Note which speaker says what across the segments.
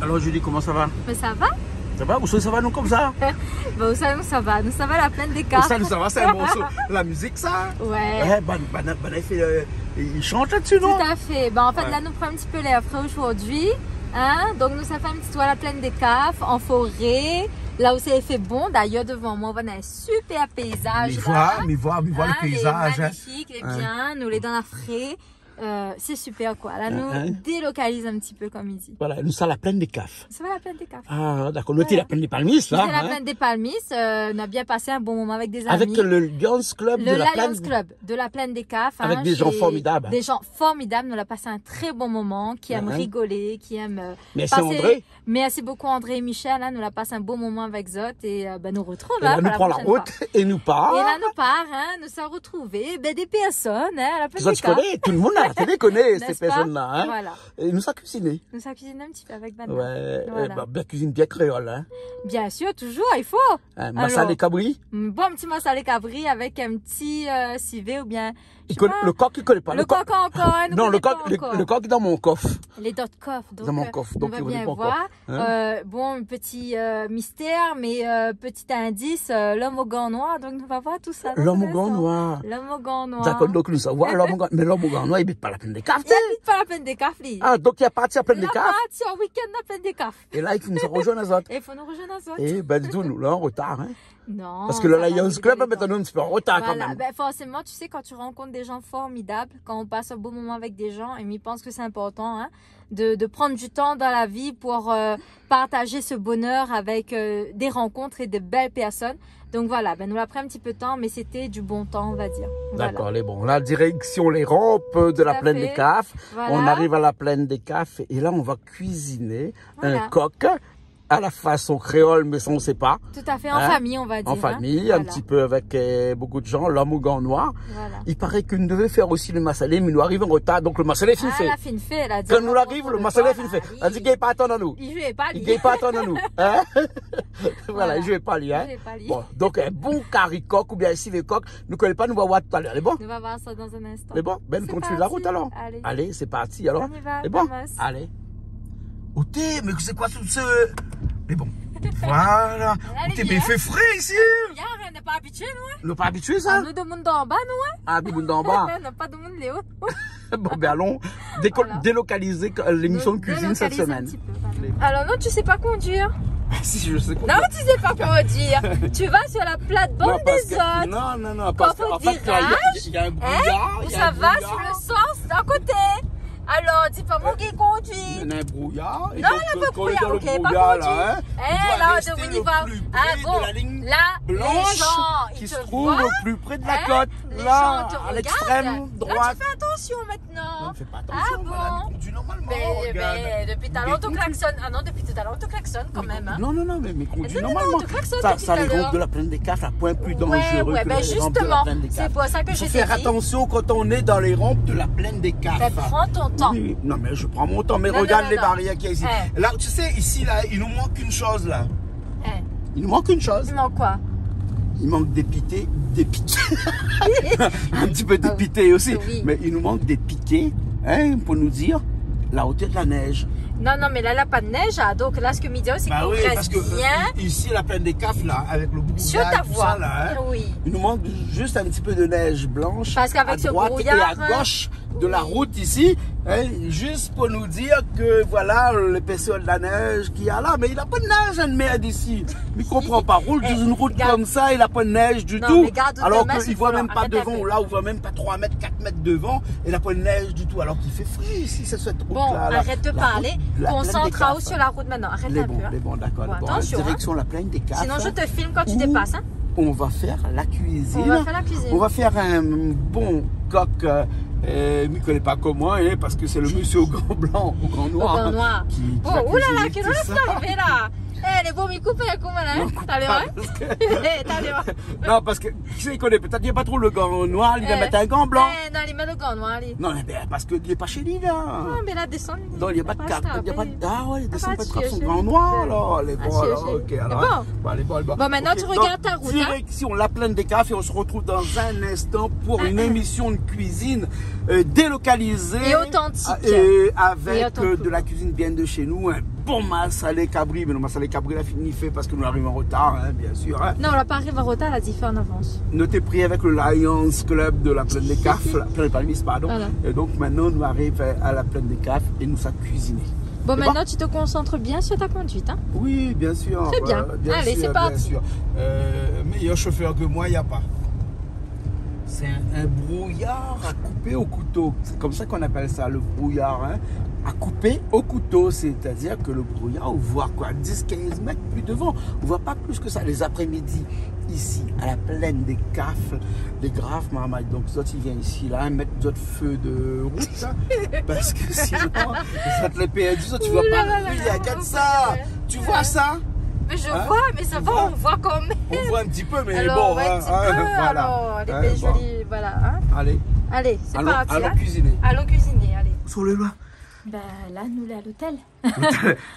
Speaker 1: Alors Julie, comment ça va?
Speaker 2: Mais ça va?
Speaker 1: Ça va? Où ça va nous comme ça?
Speaker 2: Bah, où ça va? Nous ça va la plaine des Cafres.
Speaker 1: Ça va, c'est un morceau. La musique ça?
Speaker 2: Ouais.
Speaker 1: Il chante là-dessus, non?
Speaker 2: Tout à fait. Bah, en fait, là, nous prenons un petit peu l'air frais aujourd'hui. Hein? Donc, nous, ça fait un petit tour à la plaine des Cafres, en forêt. Là où c'est fait bon, d'ailleurs, devant moi, on a un super paysage.
Speaker 1: Mais voir le paysage.
Speaker 2: Magnifique, les bien, nous les dans la frais. C'est super quoi. Là, nous délocalise un petit peu comme il dit.
Speaker 1: Voilà, nous, ça la plaine des Cafres.
Speaker 2: Ça va la plaine des Cafres.
Speaker 1: Ah, d'accord. Nous, la plaine des Palmistes, là.
Speaker 2: C'est la plaine des Palmistes. On a bien passé un bon moment avec des amis.
Speaker 1: Avec le Lions Club
Speaker 2: de la plaine des Cafres.
Speaker 1: Avec des gens formidables.
Speaker 2: Des gens formidables. Nous avons passé un très bon moment, qui aiment rigoler, qui aiment
Speaker 1: Merci André.
Speaker 2: Merci beaucoup André et Michel. Hein, nous avons passé un bon moment avec Zot et nous retrouvons.
Speaker 1: Et là, nous prenons la route et nous part.
Speaker 2: Et là, nous part. Nous sommes retrouvés des personnes à la plaine des
Speaker 1: Cafres. Tout le monde à la télé connaît ces personnes-là. Hein?
Speaker 2: Voilà.
Speaker 1: Et nous a cuisiné.
Speaker 2: Nous a cuisiné un petit peu avec Bana.
Speaker 1: Ouais, voilà. Bien cuisine bien créole. Hein?
Speaker 2: Bien sûr, toujours, il faut.
Speaker 1: Massalé cabri.
Speaker 2: Bon petit massalé cabri avec un petit civet ou bien...
Speaker 1: Le coq, il ne connaît pas.
Speaker 2: Le coq encore.
Speaker 1: Non, le coq est dans mon coffre.
Speaker 2: Les d'autres coffres.
Speaker 1: Dans mon coffre.
Speaker 2: Donc, on va bien voir. Bon, petit mystère, mais petit indice, l'homme au gant noir. Donc, on va voir tout ça.
Speaker 1: L'homme au gant noir.
Speaker 2: L'homme au gant noir.
Speaker 1: D'accord, donc nous savons l'homme au gant noir. Mais l'homme au gant noir, il n'habite pas la plaine des Cafres.
Speaker 2: Il n'habite pas la plaine des Cafres, lui.
Speaker 1: Ah, donc il est parti à la plaine des Cafres.
Speaker 2: Il est parti en week-end à la plaine des Cafres.
Speaker 1: Et là, il faut nous rejoindre à autres.
Speaker 2: Et il faut nous rejoindre à autres.
Speaker 1: Et ben, dis nous, là, en retard, hein.
Speaker 2: Non.
Speaker 1: Parce que le Lions Club, maintenant, un petit peu en retard quand même.
Speaker 2: Ben, forcément, tu sais, quand tu rencontres des gens formidables, quand on passe un beau moment avec des gens, et je pense que c'est important, hein, de prendre du temps dans la vie pour partager ce bonheur avec des rencontres et de belles personnes. Donc voilà, nous l'avons pris un petit peu de temps, mais c'était du bon temps, on va dire.
Speaker 1: D'accord, les bons. La direction les rampes de la plaine des Cafres. Voilà. On arrive à la plaine des Cafres et là, on va cuisiner un coq. À la façon créole, mais ça on ne sait pas.
Speaker 2: Tout à fait, en famille, on va dire.
Speaker 1: En famille, un petit peu avec beaucoup de gens, l'homme au gant noir. Voilà. Il paraît que nous devions faire aussi le massalé, mais nous arrivons en retard, donc le massalé est fin fait.
Speaker 2: La fin fait, elle a dit.
Speaker 1: Quand nous arrivons, le massalé est fin fait. Elle dit qu'il n'est pas attendre à nous.
Speaker 2: Il ne jouait pas, lui.
Speaker 1: Il n'est pas attendre à nous. Hein? Voilà, il ne jouait pas, lui. Hein? Bon, donc un bon caricoque ou bien ici les coques, nous ne connaissons pas, nous allons voir tout à l'heure. C'est bon?
Speaker 2: Nous allons voir ça dans un instant.
Speaker 1: C'est bon? Ben, nous continuons la route alors. Allez, c'est parti alors. C'est bon? Allez. Oté, mais c'est quoi tout ce... Mais bon, voilà. Mais il fait frais ici.
Speaker 2: On n'est pas habitué, nous.
Speaker 1: On n'est pas habitué, ça?
Speaker 2: Nous, de monde d'en bas, nous.
Speaker 1: Ah, du monde d'en bas.
Speaker 2: On n'a pas de monde Léo.
Speaker 1: Bon, ben allons délocaliser l'émission de cuisine cette semaine.
Speaker 2: Alors, non, tu sais pas conduire.
Speaker 1: Si, je sais conduire.
Speaker 2: Non, tu sais pas conduire. Tu vas sur la plate-bande des autres.
Speaker 1: Non, parce qu'en fait, il y a un brouillard.
Speaker 2: Où ça va sur le sens d'un côté. Alors, dis pas moi qui conduit.
Speaker 1: Il y a un brouillard.
Speaker 2: Non, il y a pas brouillard. Ok, pas conduit. Là, on y va. Ah bon, là, les gens,
Speaker 1: qui se trouve au plus près de la côte. Là, à l'extrême droite.
Speaker 2: Là, tu fais attention maintenant.
Speaker 1: Ne fais pas attention. Ah bon? Tu normalement.
Speaker 2: Mais depuis tout à l'heure, on klaxonne. Ah non, depuis tout à l'heure, on klaxonne quand même.
Speaker 1: Non, mais conduis normalement. Ça, les routes de la plaine des Cafres, la point plus dangereux que les rampes de la plaine des Cafres.
Speaker 2: C'est pour ça que je
Speaker 1: t'ai dit. Il faut faire attention quand on est dans les rampes de la plaine des Cafres.
Speaker 2: Prends ton temps.
Speaker 1: Oui, non, mais je prends mon temps. Mais regarde les barrières qu'il y a ici. Là, tu sais, ici, là, il nous manque une chose, là. Il nous manque une chose.
Speaker 2: Il manque quoi?
Speaker 1: Il manque des piquets. Un petit peu de piquets aussi. Oui. Mais il nous manque des piquets, hein, pour nous dire la hauteur de la neige.
Speaker 2: Non, mais là, il n'y a pas de neige. Donc là, ce que Midio, c'est qu'on reste bien.
Speaker 1: Ici, la plaine des Cafres, là, avec le brouillard,
Speaker 2: sur ta voie.
Speaker 1: Ça, là, hein,
Speaker 2: oui.
Speaker 1: Il nous manque juste un petit peu de neige blanche.
Speaker 2: Parce qu'avec ce brouillard.
Speaker 1: Et à gauche de la route ici, hein, juste pour nous dire que voilà l'épaisseur de la neige qu'il y a là. Mais il n'a pas de neige, une merde ici. Il ne comprend pas. Roule dans une route comme ça, il n'a pas de neige du tout. Alors qu'il ne voit même pas devant. Là, on ne voit même pas 3 mètres, 4 mètres devant. Il n'a pas de neige du tout. Alors qu'il fait frais ici, c'est cette route-là.
Speaker 2: Bon, arrête de parler. Concentre-toi sur la route maintenant. Arrête un peu.
Speaker 1: Les bons, d'accord.
Speaker 2: Bon, attention.
Speaker 1: Direction la plaine des Cafres.
Speaker 2: Sinon, je te filme quand tu dépasses. Hein.
Speaker 1: On va faire la cuisine. On va faire un bon coq. Je ne connais pas comment, hein, parce que c'est le monsieur au gant blanc, au gant noir.
Speaker 2: Au gant noir. Oh, oulala, quelle heure est arrivé là? Les beaux mi coupés, comment là? T'as l'air
Speaker 1: Non, parce que qui sait, il connaît peut-être, il n'y a pas trop le gant noir, il va mettre un gant blanc.
Speaker 2: Non, il met le gant noir, lui.
Speaker 1: Non, mais parce qu'il n'est pas chez lui, là.
Speaker 2: Non, mais là, descend.
Speaker 1: Non, il n'y a pas de carte. Ah ouais, il descend pas de son gant noir, alors. Elle est bon, alors, ok. Alors,
Speaker 2: bon, maintenant, tu regardes ta route.
Speaker 1: Direction la plaine des Cafres et on se retrouve dans un instant pour une émission de cuisine délocalisée.
Speaker 2: Et authentique.
Speaker 1: Et avec de la cuisine bien de chez nous, un bon massalé cabri. Mais le massalé cabri, il a fini fait parce que nous arrivons en retard, hein, bien sûr. Hein.
Speaker 2: Non, on n'a pas arrivé en retard, elle a dit fait en avance.
Speaker 1: Notez pris avec le Lions Club de la Plaine des Cafes, la Plaine des Palmis, pardon.
Speaker 2: Voilà.
Speaker 1: Et donc maintenant, nous arrivons à la Plaine des Cafes et nous sommes cuisinés.
Speaker 2: Bon, maintenant, tu te concentres bien sur ta conduite. Hein?
Speaker 1: Oui, bien sûr.
Speaker 2: C'est bien. Allez, c'est parti.
Speaker 1: Meilleur chauffeur que moi, il n'y a pas. C'est un brouillard à couper au couteau. C'est comme ça qu'on appelle ça, le brouillard. Hein? À couper au couteau. C'est-à-dire que le brouillard, on voit quoi 10-15 mètres plus devant. On ne voit pas plus que ça les après-midi. Ici, à la Plaine des Cafes, des Graves Marmailles. Donc, ça, tu viens ici, là, mettre d'autres feux de route, ça, parce que sinon, ça te les perdu, ça, tu vois pas. Oui, regarde ça. Tu vois ça?
Speaker 2: Mais je vois, mais ça va, on voit quand même.
Speaker 1: On voit un petit peu, mais
Speaker 2: alors,
Speaker 1: bon,
Speaker 2: un petit peu,
Speaker 1: voilà.
Speaker 2: Alors, elle est jolie, voilà. Hein. Allez, c'est parti.
Speaker 1: Allons cuisiner.
Speaker 2: Allons cuisiner, allez.
Speaker 1: Sur le loin.
Speaker 2: Ben là, nous, on est à l'hôtel.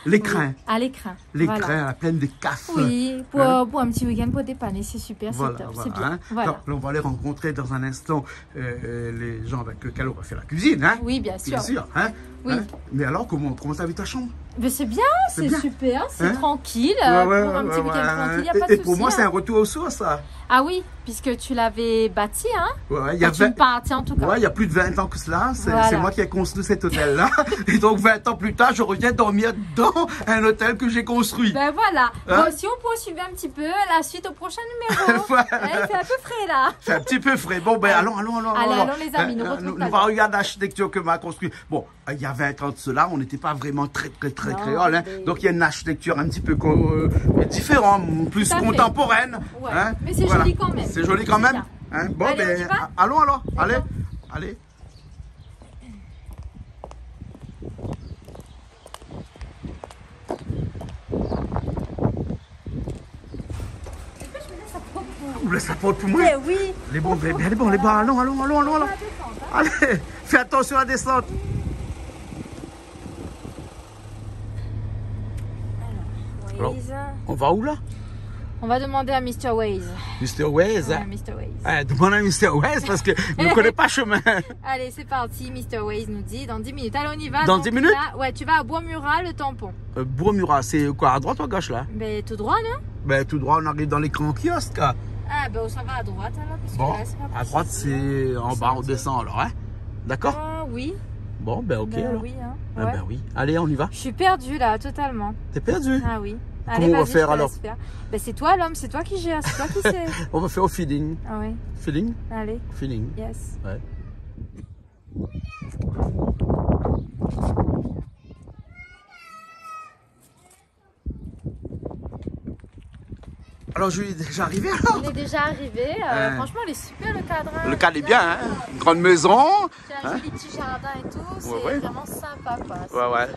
Speaker 1: L'écrin.
Speaker 2: Oui, à l'écrin.
Speaker 1: L'écrin,
Speaker 2: voilà.
Speaker 1: à la Plaine des Cafes.
Speaker 2: Oui, pour un petit week-end pour dépanner, c'est super,
Speaker 1: voilà,
Speaker 2: c'est top,
Speaker 1: voilà,
Speaker 2: c'est bien.
Speaker 1: Hein.
Speaker 2: Voilà.
Speaker 1: Donc, là, on va aller rencontrer dans un instant les gens avec lesquels on va faire la cuisine. Hein.
Speaker 2: Oui, bien sûr.
Speaker 1: Bien sûr. Hein.
Speaker 2: Oui.
Speaker 1: Hein. Mais alors, comment ça va ta chambre?
Speaker 2: Mais c'est bien, c'est super, c'est
Speaker 1: hein?
Speaker 2: Tranquille.
Speaker 1: Ouais,
Speaker 2: pour un petit week-end tranquille, il n'y a pas de souci.
Speaker 1: Et pour moi, c'est un retour aux sources, ça.
Speaker 2: Ah oui, puisque tu l'avais bâti, hein.
Speaker 1: Ouais, il y a
Speaker 2: tu me partis en tout cas.
Speaker 1: Ouais, il y a plus de 20 ans que cela. C'est
Speaker 2: voilà.
Speaker 1: moi qui ai construit cet hôtel-là. Et donc, 20 ans plus tard, je reviens dormir dans un hôtel que j'ai construit.
Speaker 2: Ben voilà.
Speaker 1: Hein?
Speaker 2: Bon, si on poursuivait un petit peu la suite au prochain numéro.
Speaker 1: Ouais.
Speaker 2: Il fait un peu frais là.
Speaker 1: C'est un petit peu frais. Bon, ben allons.
Speaker 2: Allons les amis, nous retrouvons.
Speaker 1: Nous allons regarder l'architecture que m'a construit. Bon, il y a 20 ans de cela, on n'était pas vraiment très créole. Hein. Donc, il y a une architecture un petit peu différente, plus contemporaine.
Speaker 2: Ouais.
Speaker 1: Hein.
Speaker 2: Mais c'est joli quand même.
Speaker 1: C'est joli quand même. Hein. Bon,
Speaker 2: allez,
Speaker 1: ben, allons. Allez. Vous laissez la porte pour moi?
Speaker 2: Mais oui.
Speaker 1: Les bons, allons. Allez, fais attention à la descente. Alors, on va où là?
Speaker 2: On va demander à Mr. Waze.
Speaker 1: Mr. Waze?
Speaker 2: Ouais, Mr. Waze.
Speaker 1: Demande à Mr. Waze parce que je ne connais pas chemin.
Speaker 2: Allez, c'est parti. Mr. Waze nous dit dans 10 minutes. Allez, on y va.
Speaker 1: Dans 10 minutes?
Speaker 2: Ouais, tu vas à Bois-Murat, le tampon.
Speaker 1: Bois-Murat, c'est quoi? À droite ou à gauche là?
Speaker 2: Ben, tout droit, non?
Speaker 1: Ben, tout droit, on arrive dans les grands kiosques.
Speaker 2: Ah, ben, ça va à droite alors. Parce
Speaker 1: Bon,
Speaker 2: que là, pas
Speaker 1: à droite, c'est en bas, on descend alors, hein? D'accord?
Speaker 2: Oui.
Speaker 1: Bon, ben, ok.
Speaker 2: Ben,
Speaker 1: alors.
Speaker 2: oui, hein.
Speaker 1: Ah,
Speaker 2: Ouais.
Speaker 1: ben oui. Allez, on y va.
Speaker 2: Je suis perdue là, totalement.
Speaker 1: T'es perdu?
Speaker 2: Ah oui.
Speaker 1: Comment
Speaker 2: Allez,
Speaker 1: on va
Speaker 2: vas-y,
Speaker 1: faire
Speaker 2: je te
Speaker 1: alors?
Speaker 2: laisse faire. Ben, c'est toi l'homme, c'est toi qui gère, c'est toi qui sais.
Speaker 1: On va faire au feeling.
Speaker 2: Ah oui.
Speaker 1: Feeling?
Speaker 2: Allez.
Speaker 1: Feeling.
Speaker 2: Yes.
Speaker 1: Ouais. Alors, je suis déjà arrivé alors?
Speaker 2: On est déjà arrivé. Franchement, il est super le cadre.
Speaker 1: Le cadre est bien, hein? Une grande maison.
Speaker 2: C'est un joli petit jardin et tout. C'est
Speaker 1: Ouais.
Speaker 2: vraiment sympa, quoi.
Speaker 1: Ouais.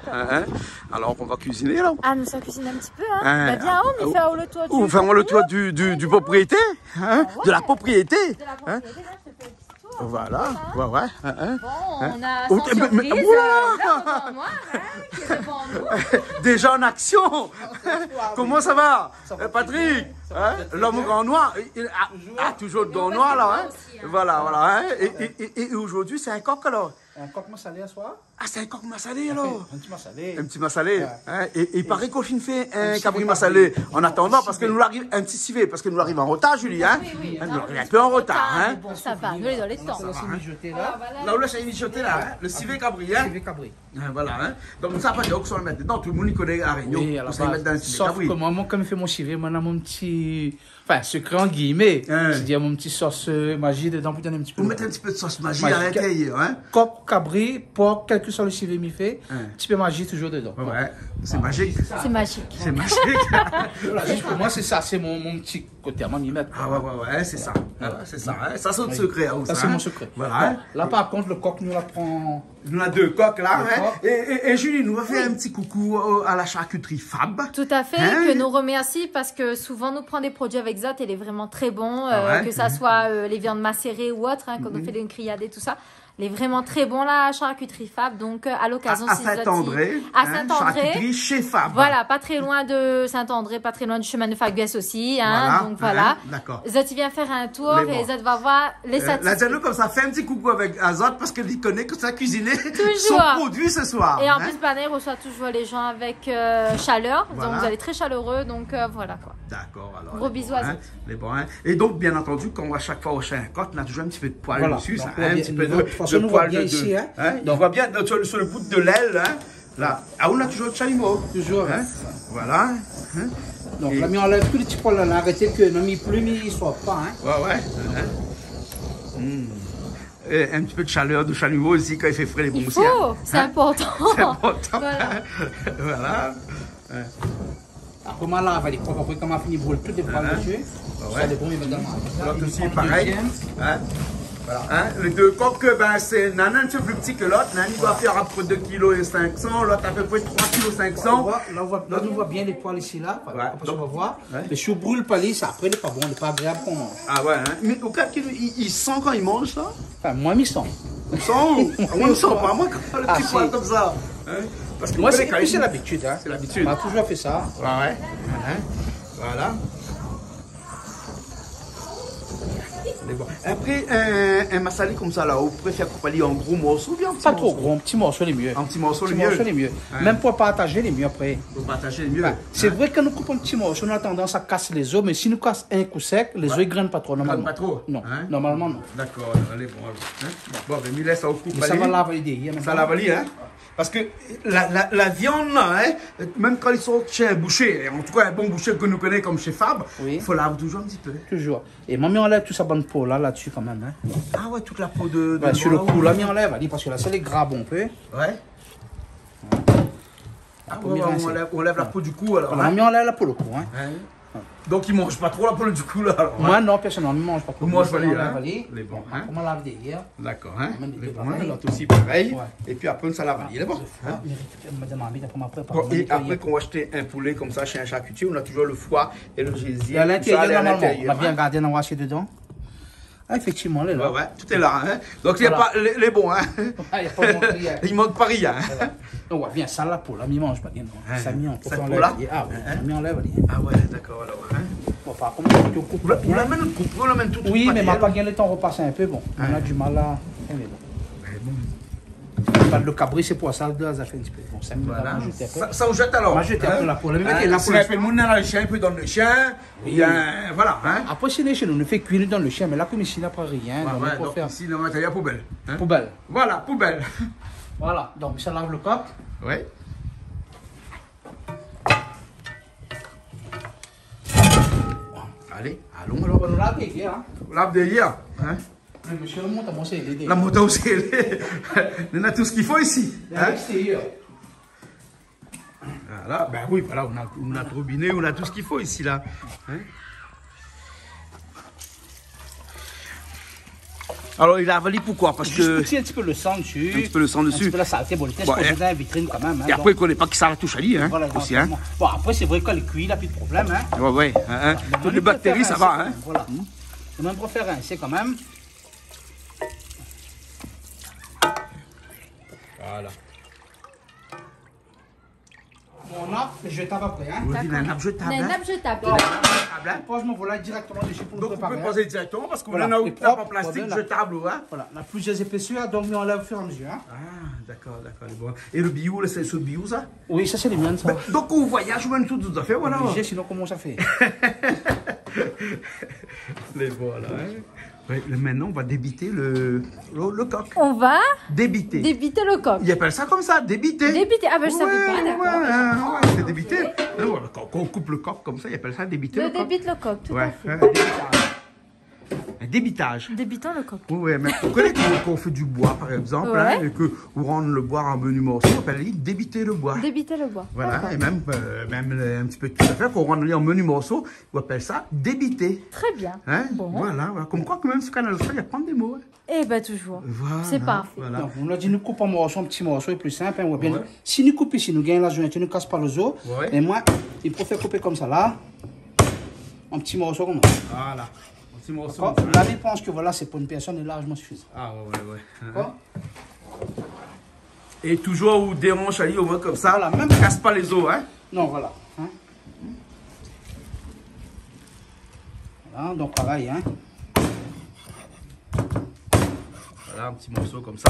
Speaker 1: Alors, on va cuisiner là.
Speaker 2: Ah, nous sommes cuisiner un petit peu, hein. Bah, viens, on y fait le tour du...
Speaker 1: Ou faire le tour du propriété, hein?
Speaker 2: Ouais.
Speaker 1: De la propriété.
Speaker 2: De la propriété, là, je te fais un petit tour.
Speaker 1: Voilà, ouais.
Speaker 2: Bon, on a
Speaker 1: Oh,
Speaker 2: sans
Speaker 1: mais-
Speaker 2: surprise,
Speaker 1: Oula
Speaker 2: l'homme en noir, hein, qui est devant nous.
Speaker 1: Déjà en action. Comment ça va, Patrick? Hein? L'homme au grand noir, il a toujours le grand noir là. Hein?
Speaker 2: aussi, hein.
Speaker 1: Voilà. Hein? Et aujourd'hui, c'est un coq alors?
Speaker 3: Un coq massalé à soir.
Speaker 1: Ah, c'est un coq massalé alors?
Speaker 3: Un petit massalé.
Speaker 1: Un petit massalé.
Speaker 3: Ouais.
Speaker 1: Hein? Et il paraît qu'on finit fait un
Speaker 3: civet
Speaker 1: cabri
Speaker 3: cabri.
Speaker 1: massalé en attendant parce que nous arrive un petit civet parce que nous arrive en retard, Julie. Hein?
Speaker 2: Oui.
Speaker 1: Hein, nous arrive un peu en retard. Hein?
Speaker 2: Bon, ça va, nous, on est dans les temps.
Speaker 3: On laisse mijoter là.
Speaker 1: Là où là, c'est mijoté là, hein? Le civet cabri. Hein?
Speaker 3: Civet cabri.
Speaker 1: Voilà. Hein? Donc ça, pas de qu'on le mettre dedans. Tout le monde y connaît la réunion.
Speaker 3: Oui, à la
Speaker 1: On s'en met dans le
Speaker 3: base.
Speaker 1: civet
Speaker 3: Sauf
Speaker 1: cabri.
Speaker 3: que moi, quand je fais mon civet, moi, j'ai mon petit. Enfin, secret en guillemets.
Speaker 1: Hein.
Speaker 3: C'est-à-dire mon petit sauce magie dedans pour donner un petit peu.
Speaker 1: Vous mettez un petit peu de sauce magie
Speaker 3: Magie.
Speaker 1: à l'intérieur. Hein?
Speaker 3: Coq, cabri, porc, quel que soit le civet m'y fait.
Speaker 1: Hein.
Speaker 3: Un petit peu magie toujours dedans.
Speaker 1: Ouais, c'est magique.
Speaker 2: C'est magique.
Speaker 1: C'est magique.
Speaker 3: Voilà, juste pour moi, c'est ça. C'est mon petit côté à moi m'y mettre.
Speaker 1: Ah ouais, c'est ça. Ouais, c'est ça. Hein. Ça, c'est notre secret. Hein,
Speaker 3: Ça, c'est mon secret.
Speaker 1: Voilà.
Speaker 3: Bon,
Speaker 1: Hein.
Speaker 3: là, par contre, le coq, nous la prend.
Speaker 1: On a deux coques là.
Speaker 3: Deux
Speaker 1: Hein.
Speaker 3: coques.
Speaker 1: Et Julie, nous va faire un petit coucou à la charcuterie Fab.
Speaker 2: Tout à fait,
Speaker 1: Hein?
Speaker 2: que nous remercie parce que souvent nous prend des produits avec Zot et il est vraiment très bon,
Speaker 1: Ah ouais?
Speaker 2: que ça soit les viandes macérées ou autres, hein, quand on fait des grillades et tout ça. Il est vraiment très bon la charcuterie Fab. Donc à l'occasion,
Speaker 1: À
Speaker 2: si vous êtes
Speaker 1: Saint-André.
Speaker 2: à Saint-André.
Speaker 1: Charcuterie chez Fab.
Speaker 2: Voilà, pas très loin de Saint-André, pas très loin du chemin de Faguès aussi. Hein,
Speaker 1: Voilà,
Speaker 2: donc voilà.
Speaker 1: D'accord.
Speaker 2: Zot, vient faire un tour
Speaker 1: Les
Speaker 2: et
Speaker 1: bons.
Speaker 2: Zot va voir les
Speaker 1: La
Speaker 2: satisfaits.
Speaker 1: Diallo, comme ça, fait un petit coucou avec Azot parce qu'elle connaît que ça a cuisiné son
Speaker 2: Toujours.
Speaker 1: produit ce soir.
Speaker 2: Et en
Speaker 1: hein.
Speaker 2: plus, Banner reçoit toujours les gens avec chaleur.
Speaker 1: Voilà.
Speaker 2: Donc vous allez très chaleureux. Donc voilà quoi.
Speaker 1: D'accord, alors.
Speaker 2: Gros
Speaker 1: les
Speaker 2: bisous
Speaker 1: bons,
Speaker 2: à
Speaker 1: hein,
Speaker 2: Zot.
Speaker 1: les bons, hein. Et donc, bien entendu, quand à chaque fois au chien côte, on a toujours un petit peu de poil
Speaker 4: Voilà.
Speaker 1: dessus.
Speaker 4: Donc,
Speaker 1: Ça,
Speaker 4: on voit
Speaker 1: un
Speaker 4: bien-
Speaker 1: petit peu
Speaker 4: de toute façon, on voit
Speaker 1: poil
Speaker 4: bien
Speaker 1: de-
Speaker 4: ici, hein.
Speaker 1: On voit bien sur le bout de l'aile. Hein. Là. Ah, on a toujours le chalumeau.
Speaker 4: Toujours.
Speaker 1: Hein. Voilà. Hein.
Speaker 4: Donc
Speaker 1: Et-
Speaker 4: là, mais on enlève tous les petits poils là, arrêtez que non, mais plus, mais ils ne sortent pas. Hein.
Speaker 1: Ouais, ouais. Hein. Et un petit peu de chaleur, de chalumeau aussi quand il fait frais les bons
Speaker 2: Il
Speaker 1: aussi. hein.
Speaker 2: faut, c'est
Speaker 1: Hein.
Speaker 2: important.
Speaker 1: C'est important.
Speaker 2: Voilà.
Speaker 1: Voilà.
Speaker 4: Après, on lave les propres. Après, quand on a fini de brûler toutes les poils
Speaker 1: Voilà.
Speaker 4: dessus,
Speaker 1: Ouais.
Speaker 4: ça dépend évidemment.
Speaker 1: L'autre
Speaker 4: Il
Speaker 1: aussi,
Speaker 4: prend le
Speaker 1: pareil.
Speaker 4: deuxième.
Speaker 1: Hein? Voilà. Hein? Les deux coques, ben, c'est Nana un petit peu plus petit que l'autre. Nana, il doit faire à peu près 2,5 kg. L'autre, à peu près 3,5 kg.
Speaker 4: Là, on voit bien les poils ici, là.
Speaker 1: Ouais.
Speaker 4: Après, on va voir.
Speaker 1: Ouais.
Speaker 4: Mais si on brûle pas les, ça après, il n'est pas bon, il n'est pas agréable qu'on mange.
Speaker 1: Ah ouais, hein? Mais au cas qu'il il sent quand il mange ça?
Speaker 4: Enfin, moi, il sent.
Speaker 1: Il sent? Moi, il sent pas. Moi, quand le
Speaker 4: Ah,
Speaker 1: petit
Speaker 4: si.
Speaker 1: poil comme ça. Hein? Parce que
Speaker 4: Moi,
Speaker 1: vous connaissez
Speaker 4: c'est l'habitude. Hein.
Speaker 1: C'est l'habitude.
Speaker 4: On a toujours fait ça.
Speaker 1: Ouais, ouais. Hein? Voilà. C'est bon. Après, un massalé comme ça, là, vous préférez couper en gros morceaux ou bien en petits
Speaker 4: Pas trop
Speaker 1: morceaux?
Speaker 4: gros, un petit morceau, les mieux.
Speaker 1: Un petit morceau, le
Speaker 4: Petit morceau,
Speaker 1: mieux.
Speaker 4: les mieux.
Speaker 1: Hein?
Speaker 4: Même pour partager, les mieux après.
Speaker 1: Pour partager le mieux.
Speaker 4: Enfin, c'est
Speaker 1: Hein?
Speaker 4: vrai que quand nous coupons un petit morceau, on a tendance à casser les os, mais si nous cassons un coup sec, les os ne grainent pas trop, normalement.
Speaker 1: Pas trop?
Speaker 4: Non,
Speaker 1: Hein?
Speaker 4: normalement non.
Speaker 1: D'accord, allez, bon. Hein? Bon, ben, il laisse ça au coupe.
Speaker 4: Mais ça va laver derrière.
Speaker 1: Ça lave ali, hein? Parce que la viande, là, hein, même quand ils sont chez un boucher, en tout cas un bon boucher que nous connaissons comme chez Fab,
Speaker 4: Oui.
Speaker 1: il faut laver toujours un petit peu.
Speaker 4: Toujours. Et moi, on enlève toute sa bonne peau là-dessus quand même. Hein.
Speaker 1: Ah ouais, toute la peau de
Speaker 4: Ouais, sur le
Speaker 1: noix,
Speaker 4: cou,
Speaker 1: ouais.
Speaker 4: là, on enlève, allez, parce que là, c'est les gras bon peu.
Speaker 1: Ouais. Ah
Speaker 4: Pour
Speaker 1: ouais,
Speaker 4: bien rincer.
Speaker 1: on lève la peau du cou alors.
Speaker 4: Voilà,
Speaker 1: hein?
Speaker 4: on enlève là pour le cou. Hein.
Speaker 1: Hein? Donc ils mangent pas trop la peau du cou là. Alors,
Speaker 4: Moi, non, personnellement, je ne mange pas trop.
Speaker 1: Vous mangez pas les,
Speaker 4: On enlève,
Speaker 1: hein?
Speaker 4: allez.
Speaker 1: Les bons,
Speaker 4: Bon,
Speaker 1: hein?
Speaker 4: après, on lave derrière.
Speaker 1: D'accord, hein?
Speaker 4: Même
Speaker 1: Les
Speaker 4: des
Speaker 1: bons,
Speaker 4: pareils.
Speaker 1: l'autre aussi pareil.
Speaker 4: Ouais.
Speaker 1: Et puis après, ça lave ali, il est bon. Hein?
Speaker 4: Madame Hamid, après, on prépare.
Speaker 1: Bon, et après qu'on va acheter un poulet comme ça chez un charcutier, on a toujours le foie et le gésier.
Speaker 4: Et à
Speaker 1: tout ça,
Speaker 4: l'intérieur, normalement, on a
Speaker 1: hein?
Speaker 4: bien gardé dans l'assiette dedans. Ah, effectivement, elle est là.
Speaker 1: Ouais, ouais, tout est là. Hein? Donc, il n'y a
Speaker 4: Voilà.
Speaker 1: pas les bons. Hein?
Speaker 4: Ah, il n'y a pas de manque rien.
Speaker 1: Il manque pas rien. Hein?
Speaker 4: Donc, ouais, bien, ça là pour là, il mange pas bien.
Speaker 1: Hein,
Speaker 4: Ça m'y en
Speaker 1: cette
Speaker 4: on
Speaker 1: peau-là?
Speaker 4: enlève. Ah, oui,
Speaker 1: Hein?
Speaker 4: ça m'y enlève. allez.
Speaker 1: Ah ouais, d'accord. Alors, hein?
Speaker 4: Bon, par contre, on coupe
Speaker 1: On
Speaker 4: pas
Speaker 1: la
Speaker 4: bien.
Speaker 1: mène coupe, on la mène tout.
Speaker 4: Oui, mais
Speaker 1: ma
Speaker 4: ma pas bien le temps repasser un peu. Bon, on
Speaker 1: Hein?
Speaker 4: a du mal à. Eh, mais bon. Le cabri, c'est pour ça, ça fait un petit peu. Bon, ça me
Speaker 1: Voilà.
Speaker 4: va jeter après.
Speaker 1: Ça, on jette alors.
Speaker 4: On va jeter après la peau. Mais mettez la
Speaker 1: Si
Speaker 4: peau.
Speaker 1: on appelle mon dans le chien, il peut donner le chien. Il y a, voilà. Hein?
Speaker 4: Après, c'est chez nous, on ne fait cuire dans le chien, mais là, comme ici, il n'a pas rien.
Speaker 1: Ouais,
Speaker 4: Donc,
Speaker 1: ouais,
Speaker 4: on peut
Speaker 1: donc
Speaker 4: faire
Speaker 1: ici, le matériel poubelle. Hein?
Speaker 4: poubelle.
Speaker 1: Voilà, poubelle.
Speaker 4: Voilà, donc ça lave le coq.
Speaker 1: Ouais. Allez, allons alors.
Speaker 4: On lave les hein.
Speaker 1: Lave derrière. Hein?
Speaker 4: Le monsieur le monte à mon c'est
Speaker 1: La moto aussi, on a tout ce qu'il faut ici.
Speaker 4: à
Speaker 1: Hein?
Speaker 4: l'extérieur.
Speaker 1: Voilà, ben oui, voilà, on a le robinet, on a tout ce qu'il faut ici, là. Hein? Alors, il a avalé pourquoi? Parce
Speaker 4: Juste
Speaker 1: que.
Speaker 4: un petit peu le sang dessus.
Speaker 1: Un petit peu le sang
Speaker 4: Un
Speaker 1: dessus.
Speaker 4: petit peu la saleté, bon, le test
Speaker 1: Bon,
Speaker 4: qu'on
Speaker 1: et-
Speaker 4: faisait dans la vitrine quand même. Hein,
Speaker 1: Et après, il ne connaît pas que ça la touche à lui, hein.
Speaker 4: voilà,
Speaker 1: Aussi, hein.
Speaker 4: exactement. Bon, après, c'est vrai qu'elle est cuite, il n'y a plus de problème. Hein.
Speaker 1: Ouais, ouais. Hein? Toutes les bactéries, ça va, hein.
Speaker 4: Voilà. On même préfère rincer quand même.
Speaker 1: Voilà.
Speaker 4: Bon, on a le jetable après. Hein.
Speaker 1: Vous dites un nappe jetable.
Speaker 2: Un
Speaker 1: hein?
Speaker 2: nappe jetable.
Speaker 4: Pose mon voilà directement dessus pour le
Speaker 1: Donc, vous
Speaker 4: préparer.
Speaker 1: pouvez poser directement parce qu'on
Speaker 4: Voilà,
Speaker 1: en a
Speaker 4: et
Speaker 1: une nappe en
Speaker 4: propre,
Speaker 1: plastique
Speaker 4: voilà.
Speaker 1: jetable, hein.
Speaker 4: Voilà, on a plusieurs épaisseurs, donc on enlève au fur et à mesure. Hein.
Speaker 1: Ah, d'accord, d'accord. Bon. Et le bio, là, c'est ce bio, ça?
Speaker 4: Oui, ça c'est les miennes, ça.
Speaker 1: Donc, au voyage, on a tout à fait, voilà.
Speaker 4: Obligé, sinon comment ça fait?
Speaker 1: Les voilà, hein. Ouais, maintenant, on va débiter le coq.
Speaker 2: On va
Speaker 1: Débiter.
Speaker 2: débiter le coq.
Speaker 1: Ils appellent ça comme ça, débiter.
Speaker 2: Débiter. Ah ben je savais pas,
Speaker 1: Ouais,
Speaker 2: d'accord.
Speaker 1: ouais, c'est débiter. Et voilà, quand on coupe le coq comme ça, ils appellent ça débiter
Speaker 2: Le
Speaker 1: le coq.
Speaker 2: débite le coq, tout à
Speaker 1: Ouais,
Speaker 2: fait.
Speaker 1: un débitage.
Speaker 2: Débitons le coq.
Speaker 1: Oui, ouais, mais vous connaissez quand on fait du bois, par exemple,
Speaker 2: Ouais.
Speaker 1: hein, et que vous rendez le bois en menu morceau, on appelle débiter le bois.
Speaker 2: Débiter le bois.
Speaker 1: Voilà,
Speaker 2: D'accord.
Speaker 1: et même un petit peu de tout à fait, qu'on rend en menu morceau, on appelle ça débiter.
Speaker 2: Très bien.
Speaker 1: Hein?
Speaker 2: Bon.
Speaker 1: Voilà, voilà, comme quoi que même sur Canal 3, il y a plein de mots. Hein.
Speaker 2: Eh ben toujours.
Speaker 1: Voilà,
Speaker 2: C'est parfait.
Speaker 1: Voilà.
Speaker 4: Donc, on a dit nous coupe en morceaux, un petit morceau, est plus simple. Hein, ou bien,
Speaker 1: Ouais.
Speaker 4: Si nous coupons ici, nous gagnons la journée, tu ne casses pas les os.
Speaker 1: Ouais.
Speaker 4: Et moi, il préfère couper comme ça là, un petit morceau comme ça.
Speaker 1: Voilà.
Speaker 3: petit morceau.
Speaker 4: D'accord. Là, je pense que voilà, c'est pour une personne est largement suffisant.
Speaker 3: Ah ouais.
Speaker 4: D'accord.
Speaker 1: Et toujours ou dérange Ali au moins comme ça.
Speaker 4: Voilà, même
Speaker 1: Casse pas les os, hein.
Speaker 4: Non, voilà. Hein. Voilà, donc pareil, hein.
Speaker 1: Voilà, un petit morceau comme ça.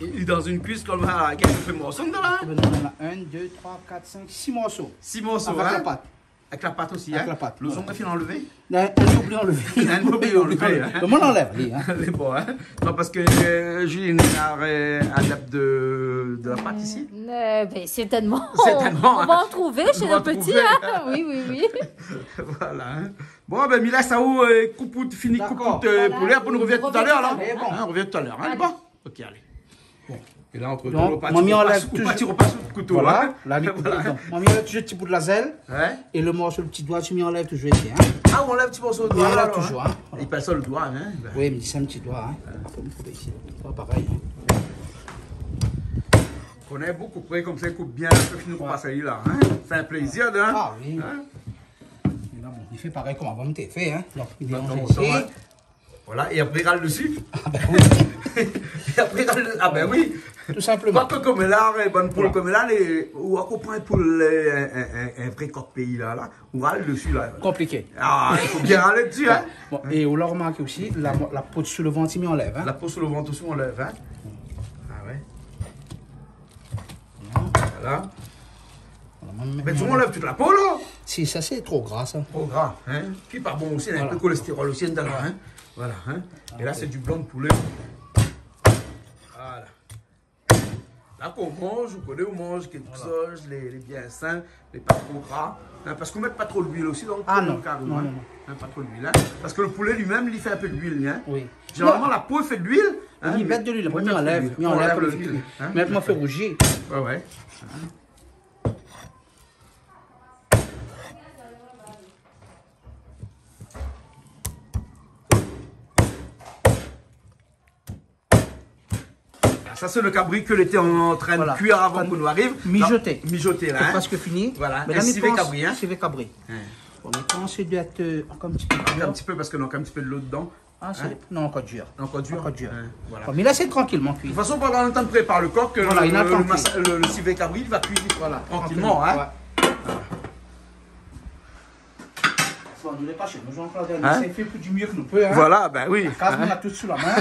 Speaker 1: Et dans une cuisse comme ça, quelques fait morceaux dedans là.
Speaker 4: On a 1, 2, 3, 4, 5, 6 morceaux.
Speaker 1: 6 morceaux,
Speaker 4: Avec
Speaker 1: hein.
Speaker 4: la pâte.
Speaker 1: Avec la pâte aussi,
Speaker 4: Avec
Speaker 1: hein.
Speaker 4: la pâte.
Speaker 1: Le son qu'il a enlevé.
Speaker 4: Un oublié enlevé.
Speaker 1: Un oublié enlevé, hein.
Speaker 4: Le monde enlève, lui, hein.
Speaker 1: Elle est bon, hein. Non, parce que Julie est adepte de la pâte ici.
Speaker 2: Ben, certainement.
Speaker 1: Certainement,
Speaker 2: On
Speaker 1: hein.
Speaker 2: va en trouver chez
Speaker 1: On va
Speaker 2: le petit.
Speaker 1: trouver.
Speaker 2: Hein. Oui.
Speaker 1: Voilà. Hein. Bon, ben Mila Saou, coupoute, fini
Speaker 4: D'accord.
Speaker 1: coupoute poulet, pour nous revenir tout à l'heure là.
Speaker 4: Elle est bon.
Speaker 1: Hein, on revient tout à l'heure. Hein, elle est bon. Ok, allez.
Speaker 4: Bon.
Speaker 1: Et là, entre
Speaker 4: Donc,
Speaker 1: deux,
Speaker 4: mamie enlève
Speaker 1: ou
Speaker 4: toujours-
Speaker 1: pas repas sur le couteau.
Speaker 4: Voilà.
Speaker 1: Hein.
Speaker 4: Là,
Speaker 1: Voilà.
Speaker 4: Mamie enlève toujours le petit bout de la zèle.
Speaker 1: Ouais.
Speaker 4: Et le morceau, le petit doigt, tu m'y enlèves toujours ici, hein.
Speaker 1: Ah, on enlève un petit morceau de
Speaker 4: On
Speaker 1: doigt.
Speaker 4: enlève
Speaker 1: alors,
Speaker 4: toujours, hein.
Speaker 1: Il passe ça le doigt, hein. Ben.
Speaker 4: Oui, mais c'est un petit doigt, hein. Après, il faut ici. Pas pareil.
Speaker 1: On est beaucoup près comme ça, il coupe bien, ça finit par passer là. Hein. C'est un plaisir, hein.
Speaker 4: Ah oui.
Speaker 1: Hein.
Speaker 4: Et là, bon, il fait pareil comme avant, il fait, hein. Donc, il dérange
Speaker 1: Donc,
Speaker 4: ici.
Speaker 1: ouais. Voilà, et après, il râle dessus.
Speaker 4: Ah ben oui,
Speaker 1: Et après, il râle dessus. Ah ben oui.
Speaker 4: tout simplement.
Speaker 1: Pas que comme là, les bonnes poules comme là, ou à comprendre pour un vrai coq pays là, on râle dessus là.
Speaker 4: Compliqué.
Speaker 1: Ah, il faut bien râler dessus, hein.
Speaker 4: Bon, et on l'a remarqué aussi, la peau sur le ventre, il m'y enlève, hein.
Speaker 1: La peau sur le ventre aussi, on lève, hein. Ah ouais. Voilà. Mais tu enlèves toute la peau là.
Speaker 4: Si, ça c'est trop gras, ça.
Speaker 1: Trop gras, hein. Puis pas bon aussi, il y a un peu de cholestérol aussi dedans, hein. Voilà, hein. Et là, c'est du blanc de poulet. Voilà. Là qu'on mange, vous connaissez, on mange quelque chose, les bien sains, les pas trop gras. Hein, parce qu'on ne met pas trop d'huile aussi dans le poulet.
Speaker 4: Ah non,
Speaker 1: carrément,
Speaker 4: non,
Speaker 1: hein.
Speaker 4: non, non.
Speaker 1: Hein, pas trop d'huile, hein. Parce que le poulet lui-même, il fait un peu d'huile, hein.
Speaker 4: Oui.
Speaker 1: Généralement, la peau, il fait de l'huile. Hein,
Speaker 4: Il met de l'huile, après, il enlève. Il
Speaker 1: on
Speaker 4: enlève
Speaker 1: enlève
Speaker 4: le
Speaker 1: l'huile.
Speaker 4: fil.
Speaker 1: Hein.
Speaker 4: Mais moi, fait rougir.
Speaker 1: Ouais, ouais. Ça, c'est le cabri que l'était en train
Speaker 4: Voilà.
Speaker 1: de cuire avant qu'on nous arrive.
Speaker 4: Mijoter.
Speaker 1: Non, mijoter, là.
Speaker 4: C'est
Speaker 1: Hein.
Speaker 4: presque fini.
Speaker 1: Voilà.
Speaker 4: Mais
Speaker 1: Et
Speaker 4: là, il
Speaker 1: civet
Speaker 4: pense,
Speaker 1: cabri, hein.
Speaker 4: civet cabri.
Speaker 1: Hein.
Speaker 4: Bon, mais pense qu'il doit être encore un petit peu
Speaker 1: Un
Speaker 4: dur.
Speaker 1: petit peu, parce que non, un petit peu de l'eau dedans.
Speaker 4: Ah, c'est
Speaker 1: Hein.
Speaker 4: non, encore dur.
Speaker 1: Encore dur.
Speaker 4: Encore dur.
Speaker 1: Hein, voilà.
Speaker 4: Bon, mais là, c'est tranquillement cuit.
Speaker 1: De toute façon, pendant le temps de préparer le coq,
Speaker 4: Voilà, il attend
Speaker 1: le civet cabri, il va cuire
Speaker 4: Voilà.
Speaker 1: tranquillement. Hein.
Speaker 4: Ouais. Bon, nous n'est pas chez nous, Jean-Claude.
Speaker 1: Hein?
Speaker 4: On fait plus du mieux que nous peut. Hein?
Speaker 1: Voilà, ben oui.
Speaker 4: Casse, on a tout sous la main.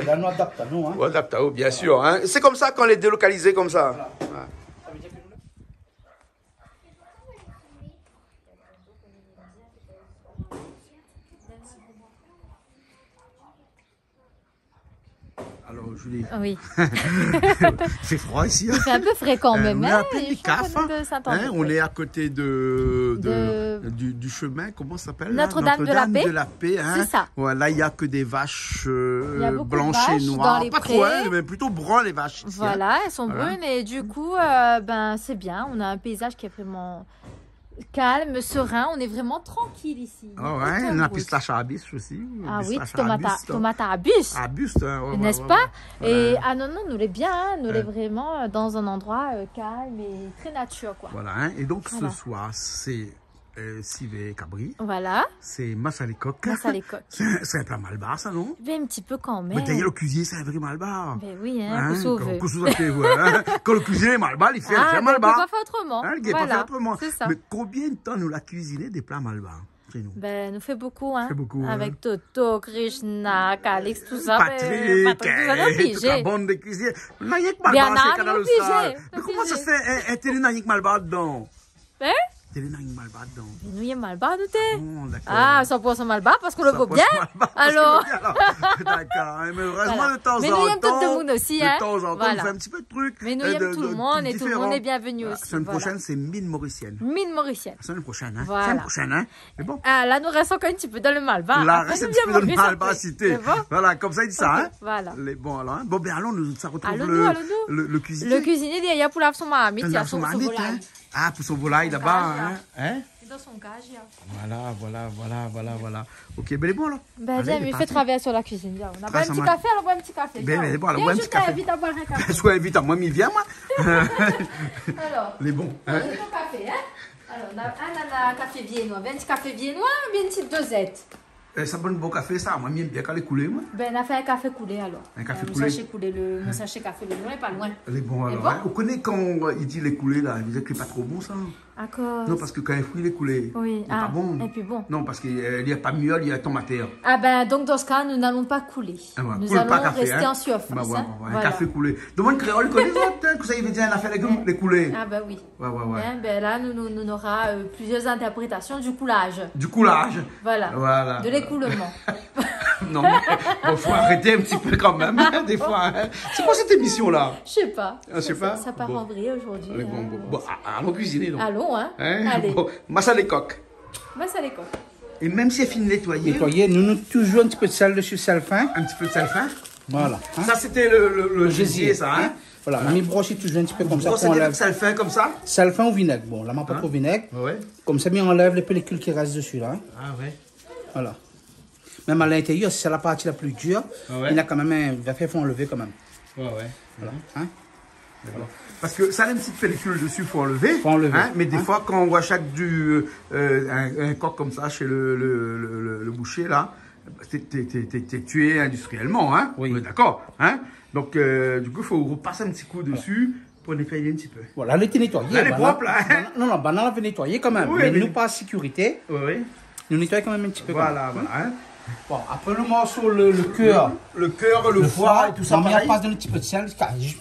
Speaker 4: Et là, nous adaptons à nous. Hein?
Speaker 1: Ouais, Adaptao, bien sûr. Hein. C'est comme ça qu'on les délocalisé comme ça.
Speaker 4: Voilà. Ça veut dire que nous...
Speaker 1: Alors, Julie,
Speaker 2: Oui.
Speaker 1: c'est froid ici. Hein.
Speaker 2: C'est un peu frais quand même.
Speaker 1: On est
Speaker 2: hein,
Speaker 1: à Pénicaf,
Speaker 2: il faut qu'on s'entende.
Speaker 1: hein, on est à côté
Speaker 2: De-
Speaker 1: du chemin, comment ça s'appelle
Speaker 2: Notre-Dame de la Paix.
Speaker 1: de la Paix, hein.
Speaker 2: C'est ça.
Speaker 1: Voilà, il n'y a que des vaches
Speaker 2: Il y a beaucoup de
Speaker 1: blanches
Speaker 2: vaches
Speaker 1: et
Speaker 2: dans
Speaker 1: noires.
Speaker 2: les
Speaker 1: Pas
Speaker 2: prés.
Speaker 1: trop, hein, mais plutôt brun les vaches. ici, hein.
Speaker 2: Voilà, elles sont
Speaker 1: Voilà.
Speaker 2: brunes et du coup, ben c'est bien. On a un paysage qui est vraiment calme, serein. On est vraiment tranquille ici.
Speaker 1: Ah ouais,
Speaker 2: Tout en
Speaker 1: on a
Speaker 2: route.
Speaker 1: pistache arabis aussi.
Speaker 2: Ah oui,
Speaker 1: pistache
Speaker 2: tomate à bus.
Speaker 1: Arbuste, hein, ouais,
Speaker 2: N'est-ce
Speaker 1: ouais,
Speaker 2: pas
Speaker 1: ouais.
Speaker 2: Et
Speaker 1: Ouais.
Speaker 2: ah non, non, nous l'est bien. Hein, nous l'est
Speaker 1: Ouais.
Speaker 2: vraiment dans un endroit calme et très nature, quoi.
Speaker 1: Voilà, hein. Et donc
Speaker 2: Voilà.
Speaker 1: ce soir, c'est civet cabri,
Speaker 2: Voilà,
Speaker 1: c'est massa les coques.
Speaker 2: grâce à les coques.
Speaker 1: C'est un plat malbar, ça, non?
Speaker 2: Mais un petit peu quand même.
Speaker 1: Mais d'ailleurs, le cuisinier, c'est un vrai malbar.
Speaker 2: Ben oui, hein,
Speaker 1: Hein,
Speaker 2: pour sauver.
Speaker 1: quand vous savez, ouais, hein. Quand le cuisinier est malbar, il fait un
Speaker 2: Ah,
Speaker 1: vrai
Speaker 2: ben, on peut
Speaker 1: malbar.
Speaker 2: pas faire autrement.
Speaker 1: Hein, il ne pas
Speaker 2: Voilà,
Speaker 1: faire autrement.
Speaker 2: c'est ça.
Speaker 1: Mais combien de temps nous l'a cuisiné des plats malbar chez nous?
Speaker 2: Ben, nous fait beaucoup, hein.
Speaker 1: Fait beaucoup, hein.
Speaker 2: Avec Toto, Krishna, Calix, tout ça.
Speaker 1: Patrick,
Speaker 2: ben, Patrick, tout ça, nous
Speaker 1: toute la
Speaker 2: pigé.
Speaker 1: bande de cuisiniers. Non, il y a que malbar
Speaker 2: Bernard,
Speaker 1: chez Canal
Speaker 2: nous
Speaker 1: Austral.
Speaker 2: pigé,
Speaker 1: Mais
Speaker 2: nous
Speaker 1: comment ça se
Speaker 2: pigé.
Speaker 1: fait un télé n'a rien que malbar dedans?
Speaker 2: Hein?
Speaker 1: Télé n'a rien que malbar dedans.
Speaker 2: Nous y est malbar, nous t'es.
Speaker 1: Bon, d'accord.
Speaker 2: Ah, 100% malbar parce qu'on le
Speaker 1: Ça
Speaker 2: vaut
Speaker 1: passe
Speaker 2: bien.
Speaker 1: malbar, parce que
Speaker 2: Alors.
Speaker 1: le bien, alors. D'accord. hein, Mais heureusement,
Speaker 2: Voilà.
Speaker 1: de temps
Speaker 2: Mais nous,
Speaker 1: en
Speaker 2: il y a
Speaker 1: temps.
Speaker 2: tout le monde aussi, hein.
Speaker 1: De temps en temps,
Speaker 2: Voilà.
Speaker 1: on fait un petit peu de trucs.
Speaker 2: Mais nous, il y a tout le monde et tout le monde est bienvenu
Speaker 1: La
Speaker 2: aussi.
Speaker 1: semaine
Speaker 2: Voilà.
Speaker 1: prochaine, c'est mine mauricienne.
Speaker 2: Mine mauricienne.
Speaker 1: La semaine prochaine, hein.
Speaker 2: Voilà.
Speaker 1: La semaine prochaine, hein. Mais bon.
Speaker 2: Ah, là, nous restons encore un petit peu dans le malbar.
Speaker 1: La
Speaker 2: Après,
Speaker 1: reste un
Speaker 2: nous
Speaker 1: petit peu
Speaker 2: viens
Speaker 1: de
Speaker 2: Maurice
Speaker 1: malbar
Speaker 2: après.
Speaker 1: cité.
Speaker 2: C'est bon?
Speaker 1: Voilà, comme ça, il dit ça, hein.
Speaker 2: Voilà.
Speaker 1: Les bons, alors, hein. Bon, ben, allons, ça retrouve
Speaker 2: Allons-nous, allons-nous.
Speaker 1: le cuisinier.
Speaker 2: Le cuisinier, il y a pour laver son marmite, il y a son
Speaker 1: marmite,
Speaker 2: volaille.
Speaker 1: hein. Ah, pour son volaille là-bas,
Speaker 2: cage,
Speaker 1: hein. Hein.
Speaker 2: C'est dans son cage, il y a.
Speaker 1: Voilà. Ok, ben, il est bon, là.
Speaker 2: Ben,
Speaker 1: Allez,
Speaker 2: viens,
Speaker 1: il est
Speaker 2: lui, fais
Speaker 1: parti.
Speaker 2: travailler sur la cuisine. Viens. On a pas
Speaker 1: Ah,
Speaker 2: un
Speaker 1: ça
Speaker 2: petit
Speaker 1: marche.
Speaker 2: café, alors bois un petit café.
Speaker 1: Ben,
Speaker 2: viens.
Speaker 1: ben, bon, alors,
Speaker 2: Viens,
Speaker 1: bois un
Speaker 2: je
Speaker 1: petit café.
Speaker 2: t'invite à boire un café.
Speaker 1: Soit invite à moi, m'y viens, moi.
Speaker 2: Alors,
Speaker 1: Les bons, hein.
Speaker 2: ton café, hein? Alors, on a un café viennois. Bien un petit café viennois ou bien une petite dosette?
Speaker 1: Ça bonne bon café, ça. Moi, j'aime bien quand les coulé, moi.
Speaker 2: Ben, on a fait un café coulé alors.
Speaker 1: Un café
Speaker 2: Mon
Speaker 1: coulé.
Speaker 2: sachet coulé, mon sachet café, le nom est pas loin.
Speaker 1: Elle est bon, alors.
Speaker 2: bon?
Speaker 1: Hein. On connaît quand il dit les coulés, là. Il dit que c'est pas trop bon, ça.
Speaker 2: À cause.
Speaker 1: Non, parce que quand un fruit, il est coulé.
Speaker 2: Oui,
Speaker 1: il est pas bon.
Speaker 2: et puis bon.
Speaker 1: Non, parce qu'il n'y a pas miel, il y a tomateur.
Speaker 2: Ah ben, donc dans ce cas, nous n'allons pas couler.
Speaker 1: Ah, ouais.
Speaker 2: Nous
Speaker 1: Coule
Speaker 2: allons
Speaker 1: pas café,
Speaker 2: rester
Speaker 1: hein.
Speaker 2: en surface.
Speaker 1: Bah, ouais,
Speaker 2: hein.
Speaker 1: ouais,
Speaker 2: Voilà.
Speaker 1: Un café coulé. Demande créole, connais les autres, hein, que ça, il veut dire un affaire légumes, les coulés.
Speaker 2: Ah ben oui.
Speaker 1: Ouais, ouais, ouais.
Speaker 2: Hein, ben là, nous aura plusieurs interprétations du coulage.
Speaker 1: Du coulage.
Speaker 2: Voilà.
Speaker 1: Voilà.
Speaker 2: De l'écoulement.
Speaker 1: Non, mais bon, faut arrêter un petit peu quand même, hein, des fois. Hein. C'est quoi cette émission-là?
Speaker 2: Je sais pas.
Speaker 1: Je sais pas.
Speaker 2: Ça part
Speaker 1: Bon.
Speaker 2: en vrille aujourd'hui.
Speaker 1: Allez, bon,
Speaker 2: hein.
Speaker 1: bon, allons cuisiner, donc.
Speaker 2: Allons, hein.
Speaker 1: Hein?
Speaker 2: Allez.
Speaker 1: Bon, massa les coques.
Speaker 2: Ben, ça les coque.
Speaker 1: Et même si elle finit de nettoyer,
Speaker 4: Nettoyer, nous toujours un petit peu de sel dessus, sel fin.
Speaker 1: un petit peu de sel fin.
Speaker 4: Voilà. Hein.
Speaker 1: Ça, c'était le gésier, ça, hein?
Speaker 4: Voilà, on y broche toujours un petit peu comme ça.
Speaker 1: Bon,
Speaker 4: Pour
Speaker 1: c'est
Speaker 4: enlève.
Speaker 1: du sel fin comme ça?
Speaker 4: Sel fin ou vinaigre. Bon, là, on pas trop vinaigre.
Speaker 1: Ouais.
Speaker 4: Comme ça, on enlève les pellicules qui restent dessus, là. Hein.
Speaker 1: Ah, ouais.
Speaker 4: Voilà. Même à l'intérieur, si c'est la partie la plus dure,
Speaker 1: Ouais.
Speaker 4: il y a quand même un... Il faut enlever quand même.
Speaker 1: Ouais, ouais.
Speaker 4: Voilà. Hein.
Speaker 1: Parce que ça a une petite pellicule dessus, il faut enlever.
Speaker 4: Faut enlever.
Speaker 1: Hein, mais des
Speaker 4: Hein.
Speaker 1: fois, quand on voit un coq comme ça chez le boucher, là, t'es tué industriellement. Hein.
Speaker 4: Oui.
Speaker 1: On est d'accord. Hein. Donc, du coup, il faut repasser un petit coup dessus pour nettoyer un petit peu.
Speaker 4: Voilà, elle était nettoyée.
Speaker 1: Elle est
Speaker 4: Bah,
Speaker 1: propre, là.
Speaker 4: bah, non, non, bah, on l'avait nettoyée quand même.
Speaker 1: Oui,
Speaker 4: mais
Speaker 1: mais-
Speaker 4: nous, pas à sécurité.
Speaker 1: Oui, oui.
Speaker 4: Nous nettoyons quand même un petit peu.
Speaker 1: Voilà,
Speaker 4: quand même.
Speaker 1: voilà. Hein.
Speaker 4: Bon, après le morceau, le cœur,
Speaker 1: Le cœur, le foie et tout ça,
Speaker 4: on
Speaker 1: pareil.
Speaker 4: passe un petit peu de sel.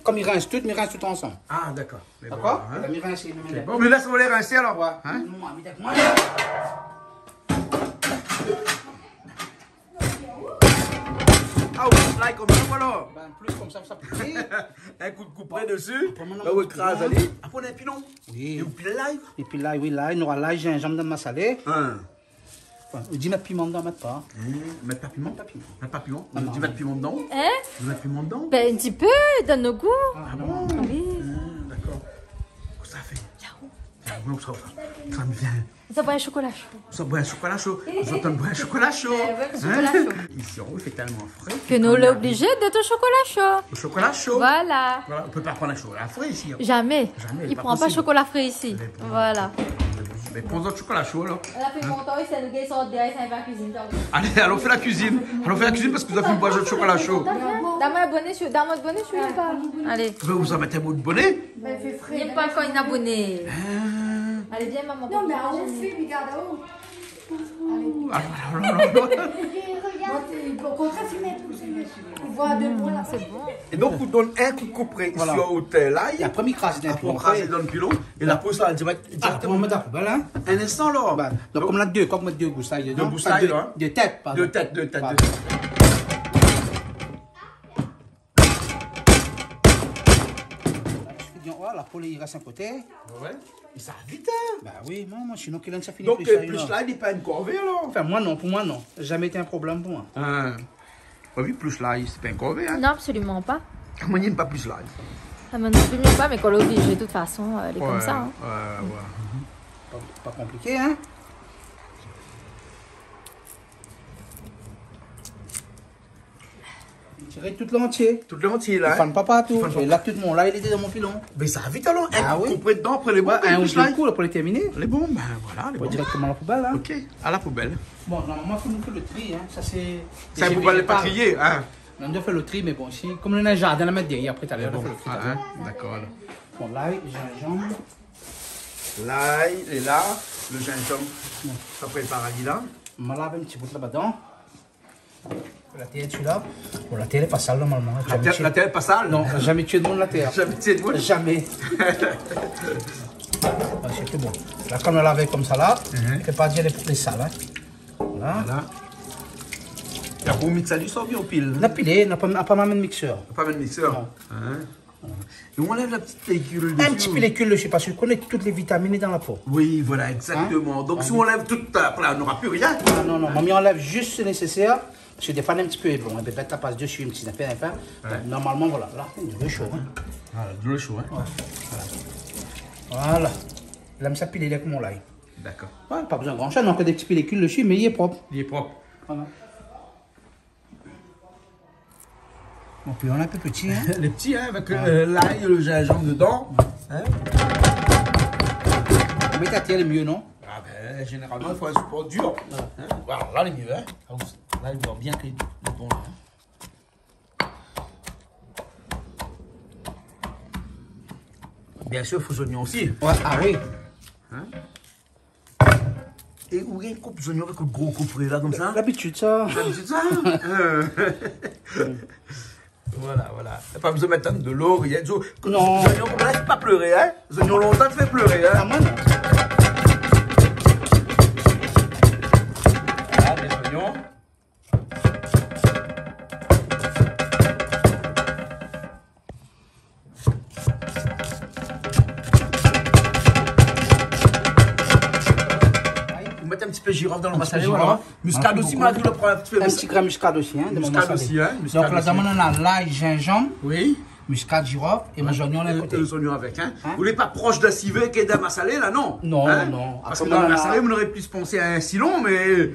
Speaker 4: Comme ils rincent tout, mais ils rincent tout ensemble.
Speaker 1: Ah, d'accord. Mais bon,
Speaker 4: D'accord
Speaker 1: hein.
Speaker 4: Ils rincent, ils mettent-
Speaker 1: Bon, mais là, ça va les rincer alors.
Speaker 4: Ouais.
Speaker 1: Hein.
Speaker 4: Moi, mais d'accord.
Speaker 1: Ah oui, là, comme ça, voilà.
Speaker 4: Ben, plus comme ça, ça peut aller.
Speaker 1: Un coup de couperet dessus.
Speaker 4: maintenant,
Speaker 1: Là,
Speaker 4: on
Speaker 1: on écrase,
Speaker 4: coupe.
Speaker 1: allez. Après, on a un pilon.
Speaker 4: Oui.
Speaker 1: Et on pile live.
Speaker 4: Et puis là, oui, là, il y aura l'ail, gingembre dans ma salée.
Speaker 1: Hein.
Speaker 4: Enfin, on dit mettre piment dedans, mettre pas.
Speaker 1: Mettre pas piment. Mettre pas piment. On
Speaker 4: non,
Speaker 1: dit mettre piment dedans.
Speaker 2: Hein?
Speaker 1: On met piment dedans.
Speaker 2: Ben, un petit peu, donne nos goûts.
Speaker 1: Ah bon?
Speaker 2: Oui.
Speaker 1: D'accord. Qu'est-ce que ça fait? Non, ça me vient.
Speaker 2: Ça va un chocolat chaud.
Speaker 1: Ça boit un chocolat chaud. Vous entendez boire un chocolat chaud.
Speaker 2: Ouais, un chocolat chaud.
Speaker 1: Ici, on fait tellement frais.
Speaker 2: Que nous l'obligé d'être au chocolat chaud.
Speaker 1: Le chocolat chaud.
Speaker 2: Voilà.
Speaker 1: Voilà, on peut pas prendre un chocolat frais ici. Hein.
Speaker 2: Jamais.
Speaker 1: Jamais,
Speaker 2: Il
Speaker 1: pas
Speaker 2: prend pas
Speaker 1: possible.
Speaker 2: chocolat frais ici.
Speaker 1: Mais-
Speaker 2: Voilà.
Speaker 1: Mais prends-en du chocolat chaud alors.
Speaker 2: On a fait mon temps, c'est nous qui sortent derrière, c'est la cuisine.
Speaker 1: Allez, allons faire la cuisine. Allons faire la cuisine parce que vous avez fait boire du chocolat chaud.
Speaker 2: Donne-moi un bonnet, donne-moi un bonnet, je suis pas. Allez.
Speaker 1: Vous vous en mettez un bout de bonnet.
Speaker 2: Il n'y a pas encore une abonnée. Allez, viens, maman.
Speaker 5: Non, mais on fait, regarde là-haut. Au contraire, c'est net. On voit de loin là.
Speaker 2: C'est bon.
Speaker 1: Et donc, vous donnez un coup de couperet
Speaker 4: Voilà.
Speaker 1: sur hôtel là.
Speaker 4: Et après, on crase d'un
Speaker 1: Après, on crase dans le pilon. Et la pousse là,
Speaker 4: Directement
Speaker 1: directement.
Speaker 4: mettre à la poubelle, hein.
Speaker 1: Un instant là.
Speaker 4: Bah, donc, comme on a deux, comme on a deux goussailles dedans.
Speaker 1: Deux goussailles, hein.
Speaker 4: Deux têtes, pardon.
Speaker 1: Deux têtes, deux têtes.
Speaker 4: Pardon.
Speaker 1: Deux têtes.
Speaker 4: Voilà, la poule, il reste à côté.
Speaker 1: Ouais. Et ça va vite, hein.
Speaker 4: Bah oui, moi, sinon, qu'il ça finit
Speaker 1: Donc,
Speaker 4: plus. ça,
Speaker 1: plus
Speaker 4: une heure.
Speaker 1: là, il n'est pas une corvée alors.
Speaker 4: Enfin, moi, non, pour moi, non. Ça n'a jamais été un problème pour moi.
Speaker 1: Oui, plus là, c'est pas une corvée. Hein.
Speaker 2: Non, absolument pas.
Speaker 1: Moi, il n'y a pas plus là.
Speaker 2: Ça me non pas, mais qu'on l'oblige, de toute façon, elle est comme ça. Hein.
Speaker 1: Ouais.
Speaker 4: Pas compliqué, hein. Tirer tout l'entier.
Speaker 1: Tout le entier
Speaker 4: Il
Speaker 1: là.
Speaker 4: ne pas partout.
Speaker 1: Fan pas
Speaker 4: Et là, tout le monde, là, il était dans mon pilon.
Speaker 1: Mais ça va vite alors. Un
Speaker 4: Ah
Speaker 1: coup de
Speaker 4: oui.
Speaker 1: couperet dedans, après les bons.
Speaker 4: Ouais, un ou
Speaker 1: plus là.
Speaker 4: deux coups, là, pour les terminer.
Speaker 1: Les bons, ben voilà, les
Speaker 4: On va
Speaker 1: bons.
Speaker 4: directement à la poubelle, hein.
Speaker 1: Ok, à la poubelle.
Speaker 4: Bon, normalement, il faut nous faire le tri, hein. Ça, c'est...
Speaker 1: Ça, vous pouvez les pas trier, hein.
Speaker 4: On doit faire le tri, mais bon, ici, comme on a un jardin à mettre derrière, après, t'as l'air de
Speaker 1: Bon,
Speaker 4: faire le tri.
Speaker 1: ah,
Speaker 4: t'as
Speaker 1: hein,
Speaker 4: vu.
Speaker 1: d'accord. alors.
Speaker 4: Bon, l'ail, gingembre.
Speaker 1: L'ail est là, le gingembre, ça fait le paradis là.
Speaker 4: On va laver un petit bout là-dedans. La terre est celui-là. Bon, la terre n'est pas sale normalement.
Speaker 1: La terre est pas sale.
Speaker 4: Non, jamais tué de monde la terre.
Speaker 1: Jamais tué de monde.
Speaker 4: Jamais. Ah, c'est tout bon. Là, quand on lave comme ça là, on ne peut pas dire les sales. Hein. Voilà.
Speaker 1: Voilà. Et après, vous mixez ça du sang bien au pile.
Speaker 4: On a pilé, on n'a pas même de mixeur.
Speaker 1: Pas mal de mixeur.
Speaker 4: Non.
Speaker 1: Hein. Et on enlève la petite pellicule
Speaker 4: Un
Speaker 1: dessus.
Speaker 4: petit pellicule dessus parce qu'on connaît toutes les vitamines dans la peau.
Speaker 1: Oui, voilà, exactement. Donc si on enlève tout, après on n'aura plus rien.
Speaker 4: Non, non, mamie enlève juste ce nécessaire. Parce que des fois, un petit peu bon. Et peut-être tu passes dessus un petit peu. Enfin. Donc, normalement, voilà. Là, c'est du chaud. Hein.
Speaker 1: Voilà, de l'eau chaud, hein.
Speaker 4: Voilà. Là, ça pilé avec mon l'ail.
Speaker 1: D'accord.
Speaker 4: Ouais, pas besoin de grand chose, non, que des petits pellicules dessus, mais il est propre.
Speaker 1: Il est propre.
Speaker 4: Voilà. Bon, puis on est un peu petit, hein.
Speaker 1: Les petits, hein, avec l'ail et le gingembre dedans. Hein.
Speaker 4: Mais ta terre est mieux, non?
Speaker 1: Ah ben, généralement, il faut un support dur. Hein? Voilà, là, il est mieux. Hein? Là, il voit bien qu'il est bon. Là. Bien sûr, il faut oignons aussi.
Speaker 4: Ouais, ah oui.
Speaker 1: Hein? Et où il y a une coupe d'oignons avec le gros couperet là, comme ça?
Speaker 4: L'habitude, ça.
Speaker 1: L'habitude, ça? Voilà, voilà. T'as pas besoin de mettre de l'eau, rien du tout.
Speaker 4: Non.
Speaker 1: Les oignons, là, c'est pas pleurer, hein? Les oignons longtemps, tu fais pleurer, hein?
Speaker 4: Ah, moi, non.
Speaker 1: Voilà, les oignons. Vous mettez un petit peu de girofle dans le massalé, voilà. Muscade aussi, moi, je le prends un petit peu.
Speaker 4: Un petit gramme muscade aussi, hein.
Speaker 1: Muscade aussi, hein.
Speaker 4: Donc là, on a l'ail, gingembre,
Speaker 1: Oui.
Speaker 4: muscade, girofle et mes oignons à côté.
Speaker 1: Les oignons avec, hein. Vous n'êtes pas proche d'un civet qu'est d'un massalé, là, non?
Speaker 4: Non,
Speaker 1: Hein?
Speaker 4: non.
Speaker 1: Parce
Speaker 4: Après,
Speaker 1: que dans le
Speaker 4: on a-
Speaker 1: massalé, vous n'aurez plus pensé à un silon, mais...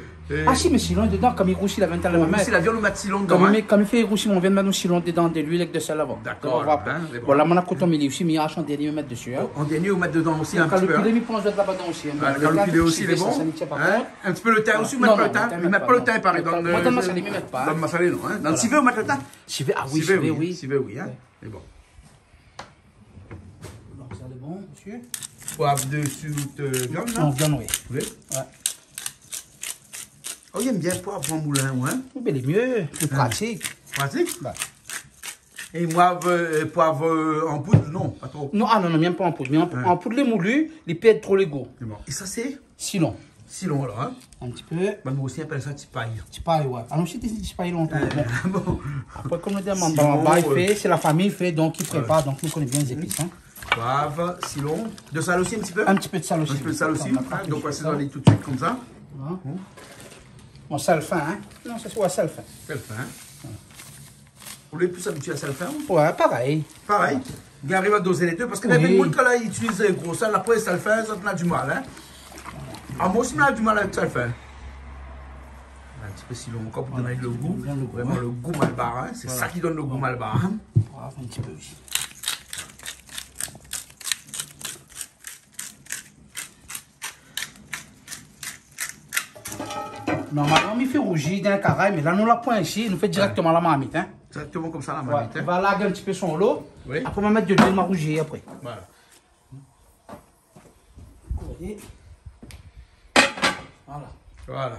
Speaker 4: Ah si, mais silon dedans, comme il roussit la vingtaine de ma mère.
Speaker 1: Si la viande, on met de silon dedans, hein.
Speaker 4: Comme il fait roussi, on vient de mettre nos silons dedans de l'huile avec de sel avant.
Speaker 1: D'accord,
Speaker 4: On va après.
Speaker 1: hein, mais bon.
Speaker 4: Voilà, mon coton milli aussi, mais il y a un dernier mettre dessus. Hein.
Speaker 1: En dernier, vous mettez dedans aussi un
Speaker 4: Quand
Speaker 1: petit
Speaker 4: le
Speaker 1: peu. hein.
Speaker 4: poulet, il pense de là-bas aussi. Hein.
Speaker 1: Ah, quand le filet aussi, il est bon.
Speaker 4: Ça ne tient pas
Speaker 1: Hein?
Speaker 4: compte.
Speaker 1: Un petit peu le thym aussi, vous
Speaker 4: Non,
Speaker 1: mettez pas
Speaker 4: non,
Speaker 1: le thym.
Speaker 4: le thym,
Speaker 1: Vous mettez pas le thym, pareil. Dans
Speaker 4: Moi, dans le massalé, ils mettent pas, hein.
Speaker 1: Dans le massalé, non. Hein? Dans le civet, vous mettez le thym.
Speaker 4: Civet, ah oui,
Speaker 1: Civet,
Speaker 4: civet, oui.
Speaker 1: Civet, oui. Hein? Mais bon.
Speaker 4: Donc, ça c'est bon, monsieur.
Speaker 1: Poivre dessus de viande, là.
Speaker 4: Non, viande, oui.
Speaker 1: Oui.
Speaker 4: Ouais.
Speaker 1: Oh, il aime bien le poivre en moulin, ouais.
Speaker 4: Oui, mais il est mieux, plus pratique.
Speaker 1: Pratique.
Speaker 4: Bah.
Speaker 1: Et moi, poivre en poudre, non, pas trop.
Speaker 4: Non, ah non, non, même pas en poudre. Mais en poudre, les moulus, ils perdent trop les goûts.
Speaker 1: C'est bon. Et ça, c'est
Speaker 4: Sinon,
Speaker 1: silon, alors, hein.
Speaker 4: un petit peu.
Speaker 1: Bah, nous aussi, on appelle ça tipaille.
Speaker 4: Tu parles, ouais. Alors, si tu parles longtemps. Bon.
Speaker 1: Bon.
Speaker 4: Après, comme le demande,
Speaker 1: Sinon,
Speaker 4: bah, il fait, c'est la famille, il fait, donc il prépare, donc nous connaissons bien les épices. Hein.
Speaker 1: Poivre, silon. De sel aussi, un petit peu.
Speaker 4: Un petit peu de sal aussi.
Speaker 1: Un petit peu de sel aussi.
Speaker 4: Attends,
Speaker 1: Hein. Donc, on va
Speaker 4: ça.
Speaker 1: assaisonner tout de suite comme ça.
Speaker 4: Voilà. Bon, sel fin, hein. Non, ça c'est ouais, sel fin.
Speaker 1: C'est le fin. Vous voulez plus habitué à ça le faire?
Speaker 4: Ouais, pareil.
Speaker 1: Pareil. Il arrive à doser les deux parce que
Speaker 4: Oui.
Speaker 1: les gens qui utilisent les gros sel, après ça le fait, ça a du mal. Hein? Ah, moi aussi, on a du mal avec ça le fait. Un petit peu si long encore pour donner le goût.
Speaker 4: Bien le goût,
Speaker 1: Vraiment
Speaker 4: hein.
Speaker 1: le goût malbar. Hein? C'est ça qui donne le goût malbar. Hein?
Speaker 4: Voilà, un petit peu aussi. Normalement, il fait rougir d'un carré, mais là, nous la point ici, il nous fait directement la marmite. Hein.
Speaker 1: Exactement comme ça la
Speaker 4: Ouais.
Speaker 1: marmite.
Speaker 4: On
Speaker 1: Hein?
Speaker 4: va laguer un petit peu son lot.
Speaker 1: Oui.
Speaker 4: Après, on va mettre de l'huile, on va rougir après.
Speaker 1: Voilà.
Speaker 4: Voilà.
Speaker 1: Voilà.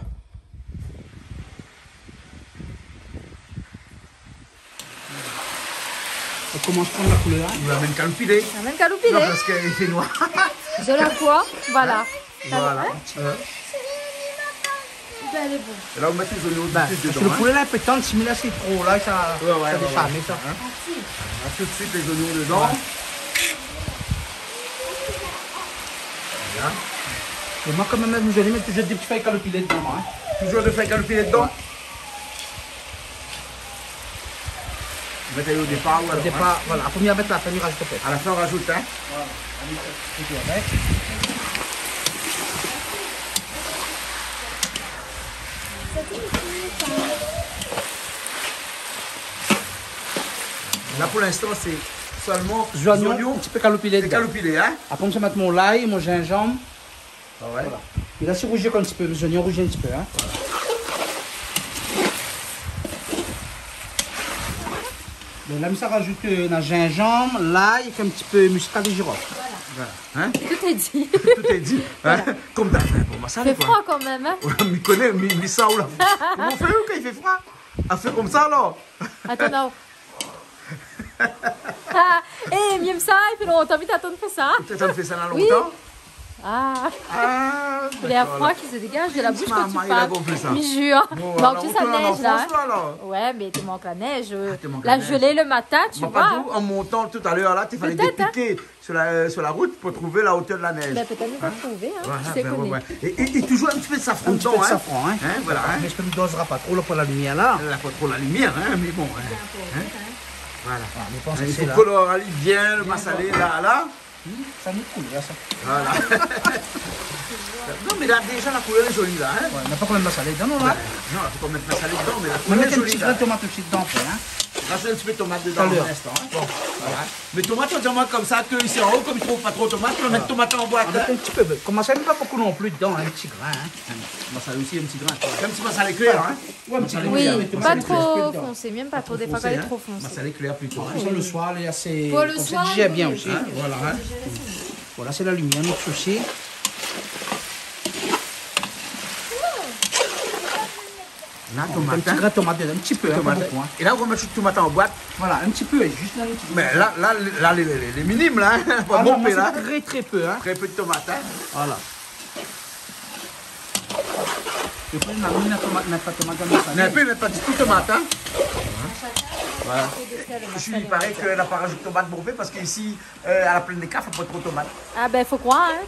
Speaker 4: On commence à prendre la couleur. Hein.
Speaker 1: Il va même calfiler.
Speaker 2: La même caloupilée.
Speaker 1: Non, parce qu'il fait noir.
Speaker 2: Je la vois. Voilà.
Speaker 1: Voilà.
Speaker 2: Elle est bonne.
Speaker 1: Et là, vous mettez les oignons
Speaker 4: Bah,
Speaker 1: tout de suite
Speaker 4: parce que le
Speaker 1: dedans. Hein?
Speaker 4: poulet là, peut être si là c'est trop, là ça,
Speaker 1: Ouais,
Speaker 4: ça
Speaker 1: ouais,
Speaker 4: défame,
Speaker 1: ouais.
Speaker 4: ça.
Speaker 1: Hein? On met tout de suite les oignons dedans. Voilà.
Speaker 4: Et moi quand même, je vais mettre toujours des petits feuilles calopilés dedans. Hein.
Speaker 1: Toujours de faire calfiler dedans. Vous mettez au départ ou
Speaker 4: Au
Speaker 1: alors,
Speaker 4: départ, voilà, après on va mettre la famille rage de tête.
Speaker 1: hein? À la fin, on rajoute. Hein? Là, pour l'instant, c'est seulement
Speaker 4: Les oignons, un petit peu calopilés
Speaker 1: et
Speaker 4: dedans.
Speaker 1: calopilés. Hein?
Speaker 4: Après on va mettre mon l'ail, mon gingembre.
Speaker 1: Ah ouais.
Speaker 4: Voilà. Et là c'est rougir un petit peu, les oignons rougir un petit peu. Hein. Donc là, ça rajoute le gingembre, l'ail et un petit peu muscade et girofle.
Speaker 1: Hein?
Speaker 2: Tout est dit.
Speaker 1: Tout est dit. Hein? Comme t'as fait pour moi, ça
Speaker 2: Il fait froid quand même. Hein.
Speaker 1: Mais connaît, mais ça ou là. Comment on fait quand il fait froid? On fait comme ça alors?
Speaker 2: Attends, non. Ah, eh, mieux ça, il fait longtemps vite attendre faire ça.
Speaker 1: Peut-être on fait ça dans
Speaker 2: Oui.
Speaker 1: longtemps.
Speaker 2: Ah,
Speaker 1: Ah,
Speaker 2: l'air froid qui se dégage de la bouche quand tu
Speaker 1: Maman, il a
Speaker 2: parles.
Speaker 1: compris ça.
Speaker 2: Mais jure.
Speaker 1: Bon,
Speaker 2: Donc,
Speaker 1: alors,
Speaker 2: tu
Speaker 1: on
Speaker 2: sais, ça
Speaker 1: tourne en
Speaker 2: neige là.
Speaker 1: France, là, alors.
Speaker 2: Ouais, mais tu manques la neige.
Speaker 1: te manques
Speaker 2: La
Speaker 1: la neige.
Speaker 2: gelée le matin, tu
Speaker 1: Bon, pas
Speaker 2: vois.
Speaker 1: tout, en montant tout à l'heure là, tu fallait
Speaker 2: Peut-être,
Speaker 1: dépiquer sur la route pour trouver la hauteur de la neige.
Speaker 2: Ben, peut-être nous va trouver, hein.
Speaker 1: Voilà,
Speaker 2: Tu sais
Speaker 1: ben,
Speaker 2: qu'on
Speaker 1: ouais,
Speaker 2: est.
Speaker 1: ouais. Et toujours un petit peu de safran
Speaker 4: Un petit peu
Speaker 1: dedans,
Speaker 4: de
Speaker 1: hein.
Speaker 4: safran, hein.
Speaker 1: Voilà, hein.
Speaker 4: Mais je ne dosera pas trop là pour la lumière là.
Speaker 1: Elle n'a pas trop la lumière, hein, mais bon. Hein. Voilà.
Speaker 4: Ah, je pense que
Speaker 1: Il
Speaker 4: c'est
Speaker 1: faut
Speaker 4: là.
Speaker 1: colorer bien le massalé là.
Speaker 4: Ça nous coule là ça.
Speaker 1: Voilà. Non, mais là, déjà, la couleur est jolie là. Hein.
Speaker 4: Ouais, on n'a pas quand même la salade dedans, non là.
Speaker 1: Non, il faut pas mettre massalé dedans, mais la
Speaker 4: On va
Speaker 1: couleur est
Speaker 4: mettre un
Speaker 1: jolie
Speaker 4: petit
Speaker 1: là.
Speaker 4: grain de tomate aussi dedans après. Hein.
Speaker 1: Rajoute un petit peu de tomate dedans.
Speaker 4: Dans le
Speaker 1: hein.
Speaker 4: reste, hein.
Speaker 1: Bon, voilà. Mais tomate, on dirait comme ça, que ici en haut, comme il ne trouve pas trop de tomates, on va mettre tomate en boîte.
Speaker 4: On met un petit peu. Commencez même pas beaucoup non plus dedans, un petit grain. Hein.
Speaker 1: Masala aussi, un petit grain. Un petit masala clair, hein.
Speaker 4: Ouais, un petit grain.
Speaker 2: Oui,
Speaker 4: avec le
Speaker 2: pas
Speaker 4: masala
Speaker 2: trop
Speaker 4: clair dedans.
Speaker 2: foncé, même pas trop. Des fois, quand elle est trop foncée.
Speaker 1: Masala clair plutôt.
Speaker 4: Ça, le soir, elle est assez.
Speaker 2: Pour le
Speaker 4: comme
Speaker 2: soir,
Speaker 4: ça, digère bien
Speaker 2: oui.
Speaker 4: aussi.
Speaker 1: Hein, voilà, hein.
Speaker 4: Voilà, c'est la lumière, notre souci.
Speaker 1: Là,
Speaker 4: Un
Speaker 1: tomate,
Speaker 4: petit
Speaker 1: hein.
Speaker 4: grain de tomate dedans, un petit peu, hein, pas
Speaker 1: Tomate.
Speaker 4: beaucoup. Hein.
Speaker 1: Et là, on va mettre toute tomate en boîte.
Speaker 4: Voilà, un petit peu, juste là, un petit peu.
Speaker 1: Mais là, les minimes, là, hein. Pas
Speaker 4: Ah
Speaker 1: bon,
Speaker 4: non, moi,
Speaker 1: mais là.
Speaker 4: c'est très très peu. Hein.
Speaker 1: Très peu de tomates, hein.
Speaker 4: Voilà. Et puis, on a mis la tomate, n'a pas de tomate dans le
Speaker 1: Mais un
Speaker 4: salé.
Speaker 1: peu, mais pas du tout de tomate, hein. Voilà. Il paraît qu'elle n'a pas rajouté de tomate bourbée parce qu'ici, à la plaine des Cafres, il n'y a pas trop de tomates.
Speaker 2: Ah ben, faut croire, hein.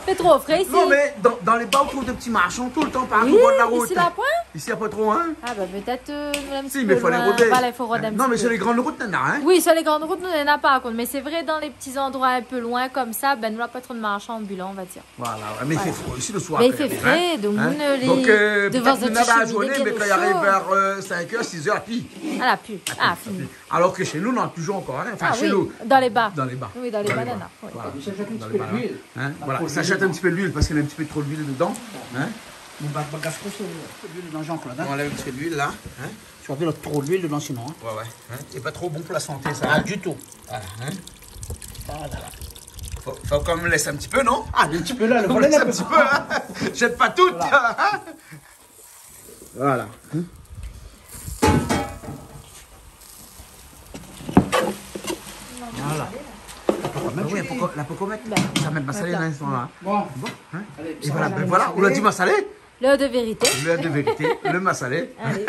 Speaker 2: Fait trop frais ici.
Speaker 1: Non, mais dans les bas, on trouve des petits marchands tout le temps par
Speaker 2: Oui,
Speaker 1: au bord de la route.
Speaker 2: ici la pointe.
Speaker 1: Ici, il n'y a pas trop, hein.
Speaker 2: Ah ben, peut-être un petit
Speaker 1: Si,
Speaker 2: peu
Speaker 1: mais il faut les
Speaker 2: loin.
Speaker 1: rôder.
Speaker 2: Voilà, il faut rôder un
Speaker 1: Non,
Speaker 2: petit
Speaker 1: mais
Speaker 2: peu.
Speaker 1: sur les grandes routes, il y en a, hein.
Speaker 2: Oui, sur les grandes routes, nous, on n'en a pas, par contre. Mais c'est vrai, dans les petits endroits un peu loin, comme ça, ben, nous, on n'a pas trop de marchands ambulants, on va dire.
Speaker 1: Voilà, ouais, mais il fait froid ici le soir.
Speaker 2: Mais il
Speaker 1: quand
Speaker 2: fait
Speaker 1: même,
Speaker 2: frais,
Speaker 1: hein.
Speaker 2: donc
Speaker 1: Hein.
Speaker 2: nous, les...
Speaker 1: Donc,
Speaker 2: devant
Speaker 1: peut-être
Speaker 2: un
Speaker 1: qu'on a
Speaker 2: petit
Speaker 1: la
Speaker 2: cheminée,
Speaker 1: journée,
Speaker 2: bien
Speaker 1: mais
Speaker 2: au
Speaker 1: quand il arrive
Speaker 2: chaud.
Speaker 1: vers 5h, 6h, à pied.
Speaker 2: Ah, la pu. Ah, fini.
Speaker 1: Alors que chez nous, on en a toujours encore, hein. Enfin,
Speaker 2: Ah
Speaker 1: chez
Speaker 2: oui,
Speaker 1: nous.
Speaker 2: dans les bars.
Speaker 1: Dans les bars.
Speaker 2: Oui, dans les bananas. Oui.
Speaker 1: Voilà.
Speaker 4: Ça jette un
Speaker 1: Dans
Speaker 4: petit
Speaker 1: les
Speaker 4: peu
Speaker 1: bars,
Speaker 4: d'huile.
Speaker 1: hein. Voilà, ça jette un petit peu d'huile parce qu'il y a un petit peu trop d'huile dedans. Hein.
Speaker 4: Mon bagage, c'est l'huile dedans, Jean-Claude.
Speaker 1: On
Speaker 4: Hein.
Speaker 1: enlève un petit peu d'huile là. Hein.
Speaker 4: Surtout, il y a trop d'huile dedans, sinon. Hein.
Speaker 1: Ouais, ouais. Hein. C'est pas trop bon pour la santé, ça.
Speaker 4: Ah,
Speaker 1: Hein.
Speaker 4: du tout.
Speaker 1: Voilà, hein. Faut quand même laisser un petit peu, non?
Speaker 4: Ah, un petit peu là, le
Speaker 1: On
Speaker 4: volet
Speaker 1: laisse
Speaker 4: là,
Speaker 1: un petit peu, hein. Jette pas toutes. Voilà.
Speaker 4: Voilà.
Speaker 1: Ah oui, la pocomette. Ça met massalé dans ce moment-là.
Speaker 4: Bon,
Speaker 1: Bon, hein.
Speaker 4: allez,
Speaker 1: Et
Speaker 4: ça
Speaker 1: voilà,
Speaker 4: va,
Speaker 1: ben
Speaker 4: la
Speaker 1: voilà, on l'a dit massalé.
Speaker 2: L'heure de vérité.
Speaker 1: L'heure de vérité, le massalé.
Speaker 2: Allez.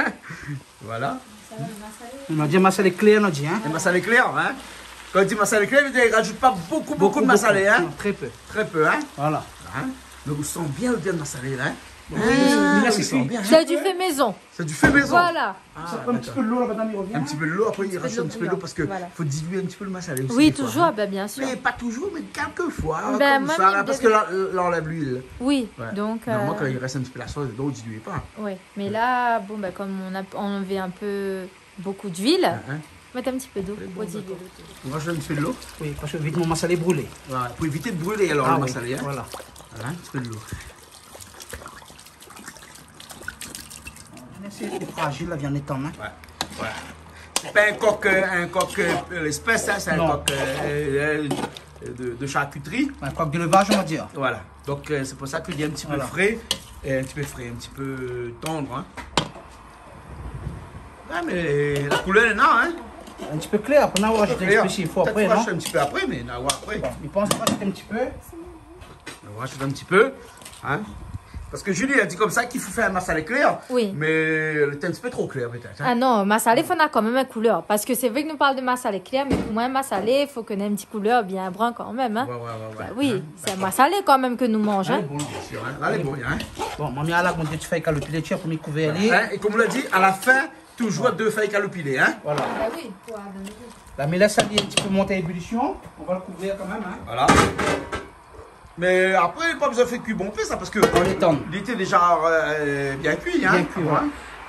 Speaker 1: Voilà.
Speaker 4: on a dit massalé clair, on a dit. Hein.
Speaker 1: Le massalé clair, hein. Quand on dit massalé clair, il ne rajoute pas beaucoup de massalé, hein.
Speaker 4: Non, très peu.
Speaker 1: Très peu, hein.
Speaker 4: Voilà.
Speaker 1: Hein. Mais vous sentez bien le massalé, là, hein.
Speaker 4: Mais là, c'est
Speaker 1: sent
Speaker 4: cuit.
Speaker 1: bien.
Speaker 2: C'est du fait maison.
Speaker 1: C'est du fait maison.
Speaker 2: Voilà.
Speaker 1: Ah,
Speaker 4: Ça prend un petit peu de l'eau là, madame, il revient.
Speaker 1: un petit peu de l'eau, après il rajoute un petit peu d'eau parce qu'il
Speaker 2: Voilà.
Speaker 1: faut diluer un petit peu le massalé aussi.
Speaker 2: Oui,
Speaker 1: des fois,
Speaker 2: toujours,
Speaker 1: hein.
Speaker 2: ben, bien sûr.
Speaker 1: Mais pas toujours, mais quelques fois,
Speaker 2: Ben,
Speaker 1: comme
Speaker 2: moi,
Speaker 1: ça,
Speaker 2: j'aime
Speaker 1: là, parce
Speaker 2: bien
Speaker 1: que là, on enlève l'huile.
Speaker 2: Oui,
Speaker 1: Ouais.
Speaker 2: donc...
Speaker 1: Normalement, quand il reste un petit peu la sauce dedans, vous ne diluez pas.
Speaker 2: Oui, mais là, bon, ben, comme on a enlevé un peu beaucoup d'huile,
Speaker 1: Hein.
Speaker 2: mettre un petit peu d'eau pour diluer.
Speaker 1: On rajoute un petit peu de l'eau.
Speaker 4: Oui, parce que vite mon massalé brûlé.
Speaker 1: Voilà. Pour éviter de brûler alors
Speaker 4: Ah,
Speaker 1: le
Speaker 4: oui.
Speaker 1: massalé. Hein.
Speaker 4: Voilà.
Speaker 1: Voilà, un petit peu de l'eau.
Speaker 4: C'est fragile, la viande est en main.
Speaker 1: Ouais. Ouais. C'est pas un coq l'espèce, hein, c'est un
Speaker 4: Non.
Speaker 1: coq de charcuterie.
Speaker 4: Un coq d'élevage, on va dire.
Speaker 1: Voilà. Donc c'est pour ça qu'il est un petit peu
Speaker 4: Voilà.
Speaker 1: frais, et un petit peu tendre. Hein. Ouais, mais la couleur est là, hein.
Speaker 4: Un petit peu clair, après on va rajouter un petit peu s'il faut
Speaker 1: Peut-être
Speaker 4: après,
Speaker 1: qu'on va
Speaker 4: non?
Speaker 1: rajouter un petit peu après, mais on va voir après.
Speaker 4: Bon, il pense qu'on va rajouter un petit peu.
Speaker 1: On va rajouter un petit peu. Hein. Parce que Julie a dit comme ça qu'il faut faire un massalé clair.
Speaker 2: Oui.
Speaker 1: Mais elle était un petit peu trop clair peut-être. Hein.
Speaker 2: Ah non, massalé, il faut a quand même une couleur. Parce que c'est vrai que nous parlons de massalé clair, mais pour moi, un massalé, il faut qu'on ait une petite couleur bien brun quand même. Hein.
Speaker 1: Ouais.
Speaker 2: Bah oui, c'est un massalé quand même que nous mangeons.
Speaker 1: Là,
Speaker 2: Hein.
Speaker 1: bon, bien sûr. Hein. Là, elle est bonne. Hein.
Speaker 4: Bon, mamie, à la gonde, tu fais caloper les tirs pour m'y couvrir.
Speaker 1: Hein. Et comme on l'a dit, à la fin, toujours 2 feuilles calopilées. Hein.
Speaker 4: Voilà.
Speaker 2: Bah oui,
Speaker 4: La mélasse, ça dit un petit peu monter à ébullition. On va le couvrir quand même. Hein.
Speaker 1: Voilà. Mais après, pas besoin de faire cuire bon fait ça parce que
Speaker 4: On l'étend.
Speaker 1: il était déjà bien cuit. Hein.
Speaker 4: Bien cuit, voilà.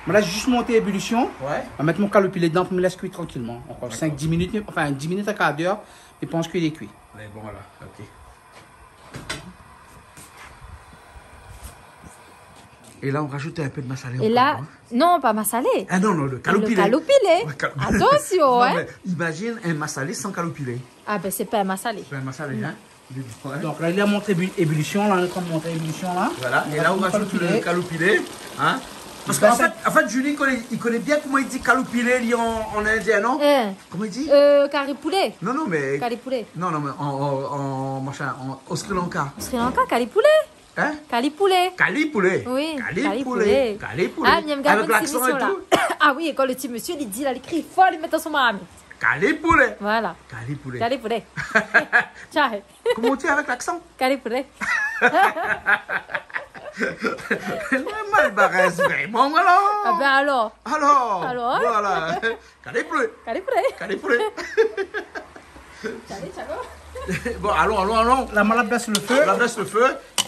Speaker 4: Mais là, j'ai juste monté à ébullition.
Speaker 1: Ouais.
Speaker 4: On va mettre mon calopilé dedans pour me laisser cuire tranquillement. Encore 5-10 minutes, enfin 10 minutes à quart d'heure. Je pense qu'il est cuit.
Speaker 1: Mais bon, voilà. Ok. Et là, on rajoute un peu de massalé.
Speaker 2: Et là, non, pas massalé.
Speaker 1: Ah non, le calopilé.
Speaker 2: Le calopilé.
Speaker 1: Ouais,
Speaker 2: Attention,
Speaker 1: Non,
Speaker 2: hein.
Speaker 1: mais imagine un massalé sans calopilé.
Speaker 2: Ah ben c'est pas un massalé.
Speaker 1: C'est un massalé, hein. Ouais.
Speaker 4: Donc là, il a monté ébullition. Là, on est en train de monter ébullition. Là.
Speaker 1: Voilà. Et là, on rajoute le calopilé. Hein. Parce
Speaker 4: Ben,
Speaker 1: qu'en fait, Julie, il connaît bien comment il dit calopilé lui, en indien, non? Comment il dit?
Speaker 2: Curry poulet.
Speaker 1: Non, mais.
Speaker 2: Curry poulet.
Speaker 1: Non, mais au Sri Lanka.
Speaker 2: Au Sri Lanka, curry poulet.
Speaker 1: Hein?
Speaker 2: Curry poulet.
Speaker 1: Cali poulet.
Speaker 2: Oui,
Speaker 1: Cali
Speaker 2: cali
Speaker 1: poulet.
Speaker 2: poulet.
Speaker 1: Cali poulet.
Speaker 2: Ah, mais il me garde
Speaker 1: Avec
Speaker 2: une
Speaker 1: l'accent et
Speaker 2: émission là.
Speaker 1: tout.
Speaker 2: Ah oui, et quand le petit monsieur il dit, là, il crie, il faut aller mettre dans son marmite.
Speaker 1: Cali poulet.
Speaker 2: Voilà.
Speaker 1: Cali poulet.
Speaker 2: Curry poulet. Ciao.
Speaker 1: Comment on dit avec l'accent?
Speaker 2: Curry poulet.
Speaker 1: Mal barresse vraiment, alors.
Speaker 2: Ah ben alors.
Speaker 1: Alors, voilà. Cali poulet.
Speaker 2: Curry poulet.
Speaker 1: Cali poulet.
Speaker 2: Allez, ciao.
Speaker 1: Bon, allons.
Speaker 4: La malade baisse le feu.
Speaker 1: On baisse le feu.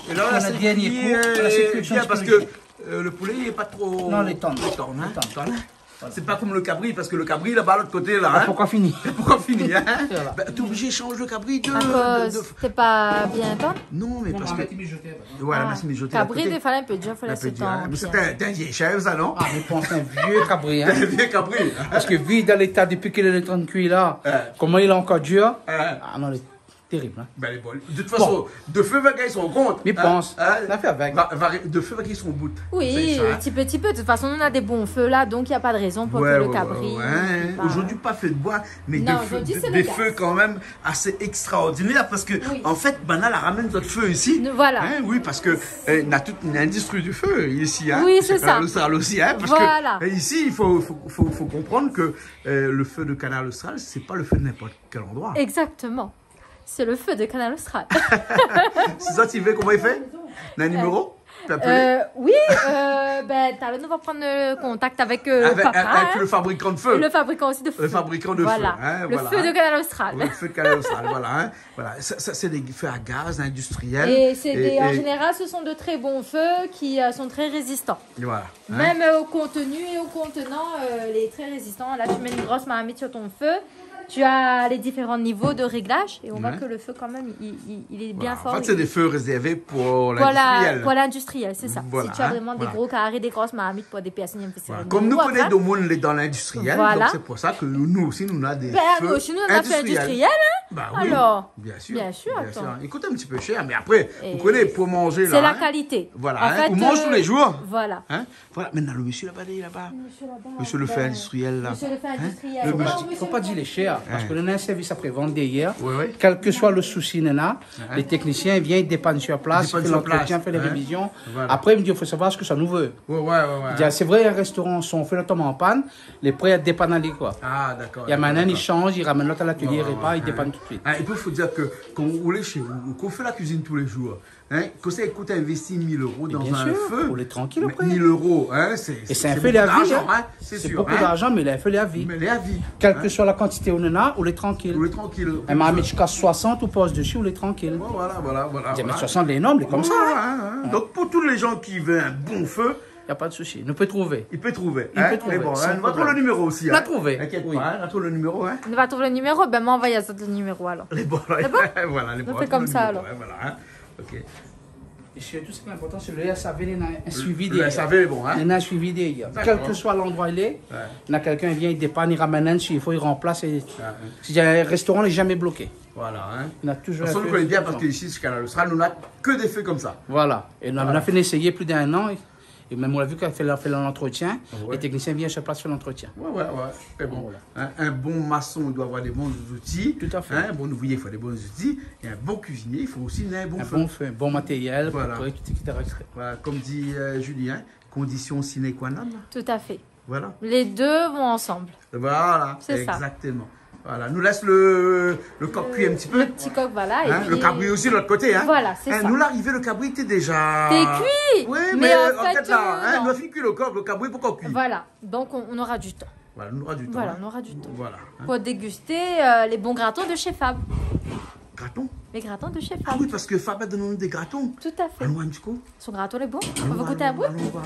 Speaker 1: Et là,
Speaker 4: On
Speaker 1: on
Speaker 4: a
Speaker 1: a
Speaker 4: le dernier coup. La sécurité
Speaker 1: bien parce que le poulet, il n'est pas trop.
Speaker 4: Non, les tonnes.
Speaker 1: Les tonnes, hein.
Speaker 4: Les tonnes.
Speaker 1: Tonnes. C'est pas comme le cabri, parce que le cabri, là-bas, l'autre côté, là. Hein.
Speaker 4: Pourquoi finir?
Speaker 1: Pourquoi finir hein?
Speaker 4: Voilà.
Speaker 1: Bah, t'es obligé de changer le cabri
Speaker 2: C'est pas bien temps.
Speaker 1: Non, mais parce que. Voilà, merci, mais jeter.
Speaker 2: Cabri, des fois, un peu dur, il faut laisser temps.
Speaker 1: Mais c'était un vieil chef, ça, non?
Speaker 4: Ah, mais pense un vieux cabri, hein.
Speaker 1: Un vieux cabri.
Speaker 4: Parce que vu dans l'état depuis qu'il est en cuit là, comment il est encore dur. Ah non, il est terrible. Hein.
Speaker 1: Ben, les bols. De toute façon, de feu vague, ils sont contre.
Speaker 4: Mais pense, on a fait avec.
Speaker 1: De feu vague, ils sont au bout.
Speaker 2: Oui, petit peu. De toute façon, on a des bons feux là, donc il n'y a pas de raison pour que le cabri.
Speaker 1: Aujourd'hui, pas fait de bois, mais
Speaker 2: Non,
Speaker 1: des feux quand même assez extraordinaires parce que, en fait, Banal ramène notre feu ici.
Speaker 2: Voilà.
Speaker 1: Hein, oui, parce que on a toute une industrie du feu ici. Hein,
Speaker 2: oui, c'est ça.
Speaker 1: Le Austral aussi. Hein, parce
Speaker 2: voilà.
Speaker 1: que ici, il faut comprendre que le feu de Canal Austral, c'est pas le feu de n'importe quel endroit.
Speaker 2: Exactement. C'est le feu de Canal Austral.
Speaker 1: C'est ça, tu veux comment il fait? Un numéro?
Speaker 2: Oui, ben, nous va prendre contact avec papa.
Speaker 1: Avec le fabricant de feu.
Speaker 2: Le fabricant aussi de feu.
Speaker 1: Le fabricant de
Speaker 2: voilà.
Speaker 1: feu. Hein,
Speaker 2: le feu de Canal Austral.
Speaker 1: Le feu de Canal Austral, voilà. Hein, voilà. Ça, c'est des feux à gaz industriels.
Speaker 2: Et, en général, ce sont de très bons feux qui sont très résistants.
Speaker 1: Voilà. Hein.
Speaker 2: Même au contenu et au contenant, les très résistants. Là, tu mets une grosse marmite sur ton feu. Tu as les différents niveaux de réglage et on voit que le feu quand même il est bien fort.
Speaker 1: En fait, c'est des feux réservés pour l'industriel.
Speaker 2: Pour l'industriel, c'est ça.
Speaker 1: Voilà,
Speaker 2: si tu as vraiment des gros carrés, des grosses marmites pour des personnes
Speaker 1: comme nous connaissons le monde dans l'industriel, donc c'est pour ça que nous aussi nous avons des feux
Speaker 2: nous aussi nous on a fait industriel, hein.
Speaker 1: Bah oui,
Speaker 2: alors,
Speaker 1: bien sûr.
Speaker 2: Attends.
Speaker 1: Il coûte un petit peu cher, mais après, vous connaissez, pour manger là.
Speaker 2: C'est la qualité.
Speaker 1: Voilà, en fait, on mange tous les jours.
Speaker 2: Voilà.
Speaker 1: Hein? Voilà, maintenant le monsieur là-bas, monsieur le fait industriel là.
Speaker 2: Monsieur le fait industriel.
Speaker 4: Il ne faut pas dire les chers, parce que nous avons un service après-vente derrière.
Speaker 1: Oui.
Speaker 4: Quel que soit le souci, les techniciens viennent, ils dépannent sur place, ils font l'entretien, font les révisions. Voilà. Après, ils me disent, il faut savoir ce que ça nous veut. C'est vrai, un restaurant, si on fait l'automne en panne, les prêts à dépanner quoi.
Speaker 1: Ah, d'accord.
Speaker 4: Il y a maintenant, ils changent, ils ramènent l'autre à l'atelier, ils réparent, ils dépannent tout de suite.
Speaker 1: Et puis, il faut dire que quand vous roulez chez vous, qu'on fait la cuisine tous les jours, hein, que ça coûte investir 1 000 € dans un feu.
Speaker 4: Pour les tranquilles après.
Speaker 1: 1 000 €, hein,
Speaker 4: c'est un feu à vie.
Speaker 1: Hein,
Speaker 4: c'est beaucoup d'argent, mais il a un feu à vie.
Speaker 1: Mais il est à vie.
Speaker 4: Quelle que soit la quantité on en a, on est tranquille.
Speaker 1: On est tranquille.
Speaker 4: Un marmite jusqu'à 60, on passe dessus, on est tranquille.
Speaker 1: Voilà.
Speaker 4: Mais 60, les énormes, comme ça.
Speaker 1: Donc, pour tous les gens qui veulent un bon feu,
Speaker 4: il n'y a pas de souci. Nous peut trouver.
Speaker 1: Il peut trouver.
Speaker 4: Il peut trouver.
Speaker 1: Bon, on va trouver le numéro aussi.
Speaker 4: On va trouver.
Speaker 1: T'inquiète pas, on va trouver le numéro.
Speaker 2: On va trouver le numéro. Ben, moi, envoyez ça le numéro alors.
Speaker 1: Les bons. Voilà, les bons.
Speaker 2: On fait comme ça alors.
Speaker 1: Voilà. Ok.
Speaker 4: Et surtout, ce qui est important, c'est le SAV, il y a un suivi
Speaker 1: derrière. Le SAV est bon, hein?
Speaker 4: Il y a un suivi derrière. Quel que soit l'endroit où il est, il y a quelqu'un qui vient, il dépanne, il ramène un, s'il faut, il remplace. Si un restaurant, il n'est jamais bloqué.
Speaker 1: Voilà, hein?
Speaker 4: On a toujours.
Speaker 1: On le connaît bien parce qu'ici, sur Canal Austral, nous n'avons que des feux comme ça.
Speaker 4: Voilà. Et on a fait essayer plus d'1 an. Et même on a vu qu'elle fait l'entretien, les techniciens viennent sur place faire l'entretien.
Speaker 1: C'est bon. Un bon maçon, il doit avoir des bons outils.
Speaker 4: Tout à fait.
Speaker 1: Un bon ouvrier, il faut des bons outils. Et un bon cuisinier, il faut aussi un bon feu.
Speaker 4: Un bon feu, un bon matériel,
Speaker 1: voilà.
Speaker 4: etc.
Speaker 1: Voilà, comme dit Julien, condition sine qua non.
Speaker 2: Tout à fait.
Speaker 1: Voilà.
Speaker 2: Les deux vont ensemble.
Speaker 1: Voilà,
Speaker 2: c'est ça.
Speaker 1: Exactement. Voilà, nous laisse le coq cuit un petit peu.
Speaker 2: Le petit coq, voilà.
Speaker 1: Et puis... Le cabri aussi de l'autre côté. Hein.
Speaker 2: Voilà, c'est ça.
Speaker 1: Nous, l'arrivée, le cabri était déjà...
Speaker 2: T'es cuit.
Speaker 1: Oui, mais en fait, là, nous avons fini le coq, le cabri, pourquoi cuit?
Speaker 2: Voilà, donc on aura du temps.
Speaker 1: Voilà, on aura du temps.
Speaker 2: Voilà, on aura du temps.
Speaker 1: Voilà.
Speaker 2: Pour déguster les bons gratons de chez Fab.
Speaker 1: Gratons?
Speaker 2: Les gratons de chez Fab.
Speaker 1: Ah oui, parce que Fab a donné des gratons.
Speaker 2: Tout à fait.
Speaker 1: Allons un petit coup.
Speaker 2: Son graton est bon. On va goûter un bout.
Speaker 1: Allons voir.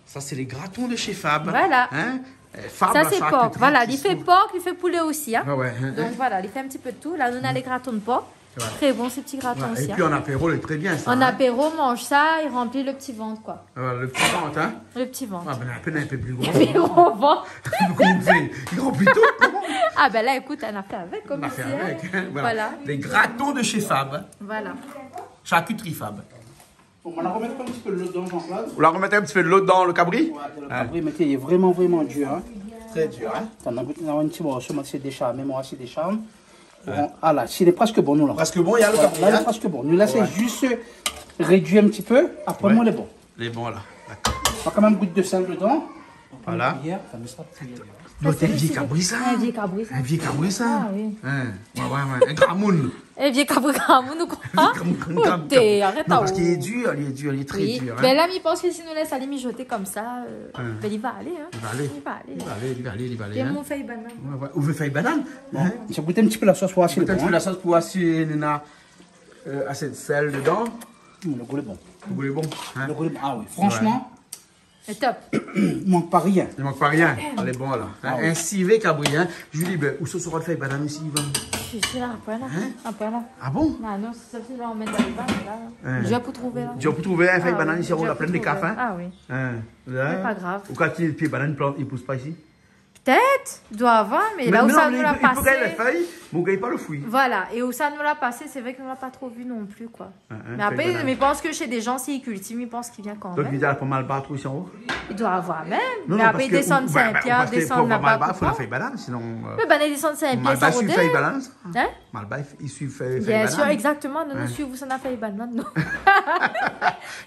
Speaker 1: Ça, c'est les gratons de chez Fab.
Speaker 2: Voilà.
Speaker 1: Hein? Fab,
Speaker 2: ça, c'est porc. Voilà, il fait porc, il fait poulet aussi. Hein.
Speaker 1: Donc,
Speaker 2: voilà, il fait un petit peu de tout. Là, on a les gratons de porc. Très bon, ces petits gratons aussi.
Speaker 1: Et puis, en apéro, il est très bien, ça.
Speaker 2: En apéro, on mange ça, il remplit le petit ventre, quoi.
Speaker 1: Le petit ventre, hein?
Speaker 2: Le petit ventre.
Speaker 1: Ah, ben, un peu plus gros.
Speaker 2: Le gros ventre.
Speaker 1: Il remplit tout.
Speaker 2: Ah, ben là, écoute, on a fait avec, comme ici.
Speaker 1: Voilà. Les gratons de chez Fab.
Speaker 2: Voilà.
Speaker 1: Charcuterie Fab.
Speaker 4: Bon, on va remettre un petit peu de l'eau dedans, Jean-Claude.
Speaker 1: Vous la remettez un petit peu de l'eau dans le cabri?
Speaker 4: Le cabri, mais il est vraiment dur. Hein.
Speaker 1: Très dur, hein?
Speaker 4: On a un petit morceau, c'est des charmes, même aussi des charmes. Ah là, s'il est presque bon, nous là.
Speaker 1: Presque bon, il y a le cabri.
Speaker 4: Là, il est presque bon. Nous laissons juste réduire un petit peu. Après, moi, il est bon.
Speaker 1: Il est bon, là. D'accord.
Speaker 4: On va quand même goutte de sel dedans.
Speaker 1: Voilà. C'est un vieil cabri, ça.
Speaker 2: Un vieil cabri, ça.
Speaker 1: Un vieil cabri, ça.
Speaker 2: Ah oui.
Speaker 1: Un gramoun.
Speaker 2: Un vieil cabri, gramoun ou quoi? Arrête
Speaker 1: non, parce qu'il est dur, il est très dur.
Speaker 2: Mais là, il pense que si nous laisse aller mijoter comme ça, il va aller. Hein.
Speaker 1: Il va aller.
Speaker 2: Et mon feuille banane.
Speaker 1: Vous voulez faire banane?
Speaker 4: J'ai goûté un petit peu la sauce pour assurer.
Speaker 1: Un petit peu la sauce pour assurer, Nina. Assez de sel dedans.
Speaker 4: Le goût est bon.
Speaker 1: Le goût est bon.
Speaker 4: Le goût est bon. Ah oui, franchement.
Speaker 2: C'est top.
Speaker 4: Il manque pas rien.
Speaker 1: Il manque pas rien. Elle est bonne là. Un civet cabri. Hein. Julie, ben, où ce sera le fait, madame, ici, Yvan?
Speaker 2: Je suis là, après là. Après là.
Speaker 1: Ah bon?
Speaker 2: Non, non, c'est ça, là, on met dans les balles, là. J'ai pour trouver là.
Speaker 1: Tu as pu trouver un feuille
Speaker 2: Ah,
Speaker 1: banane
Speaker 2: oui,
Speaker 1: ici, on a plein de café.
Speaker 2: Ah oui.
Speaker 1: C'est
Speaker 2: pas grave.
Speaker 1: Ou quand il pied banane, il pousse pas ici?
Speaker 2: Peut-être, il doit avoir, mais là où
Speaker 1: non,
Speaker 2: ça nous l'a
Speaker 1: il faut gagner les
Speaker 2: passé.
Speaker 1: feuilles, mais on gagne pas le fruit.
Speaker 2: Voilà, et où ça nous l'a passé, c'est vrai qu'on l'a pas trop vu non plus, quoi. Mais après,
Speaker 1: feuille banane.
Speaker 2: mais je pense que chez des gens, s'ils cultivent, ils pensent qu'il vient quand
Speaker 1: Donc,
Speaker 2: même.
Speaker 1: il a pas mal battre ici en haut.
Speaker 2: Il doit avoir même.
Speaker 1: Non,
Speaker 2: Mais
Speaker 1: non,
Speaker 2: après,
Speaker 1: parce que-
Speaker 2: descendre Saint-Pierre,
Speaker 1: parce que
Speaker 2: descendre
Speaker 1: pour
Speaker 2: là-bas.
Speaker 1: Malba, il faut la feuille banane, sinon.
Speaker 2: Mais ben, descendre Saint-Pierre,
Speaker 1: Malba
Speaker 2: ça
Speaker 1: suit
Speaker 2: rodait.
Speaker 1: feuille banane.
Speaker 2: Hein?
Speaker 1: Malba, il suit feuille
Speaker 2: Bien sûr,
Speaker 1: banane.
Speaker 2: exactement. Nous suivons, vous en a fait banane, non?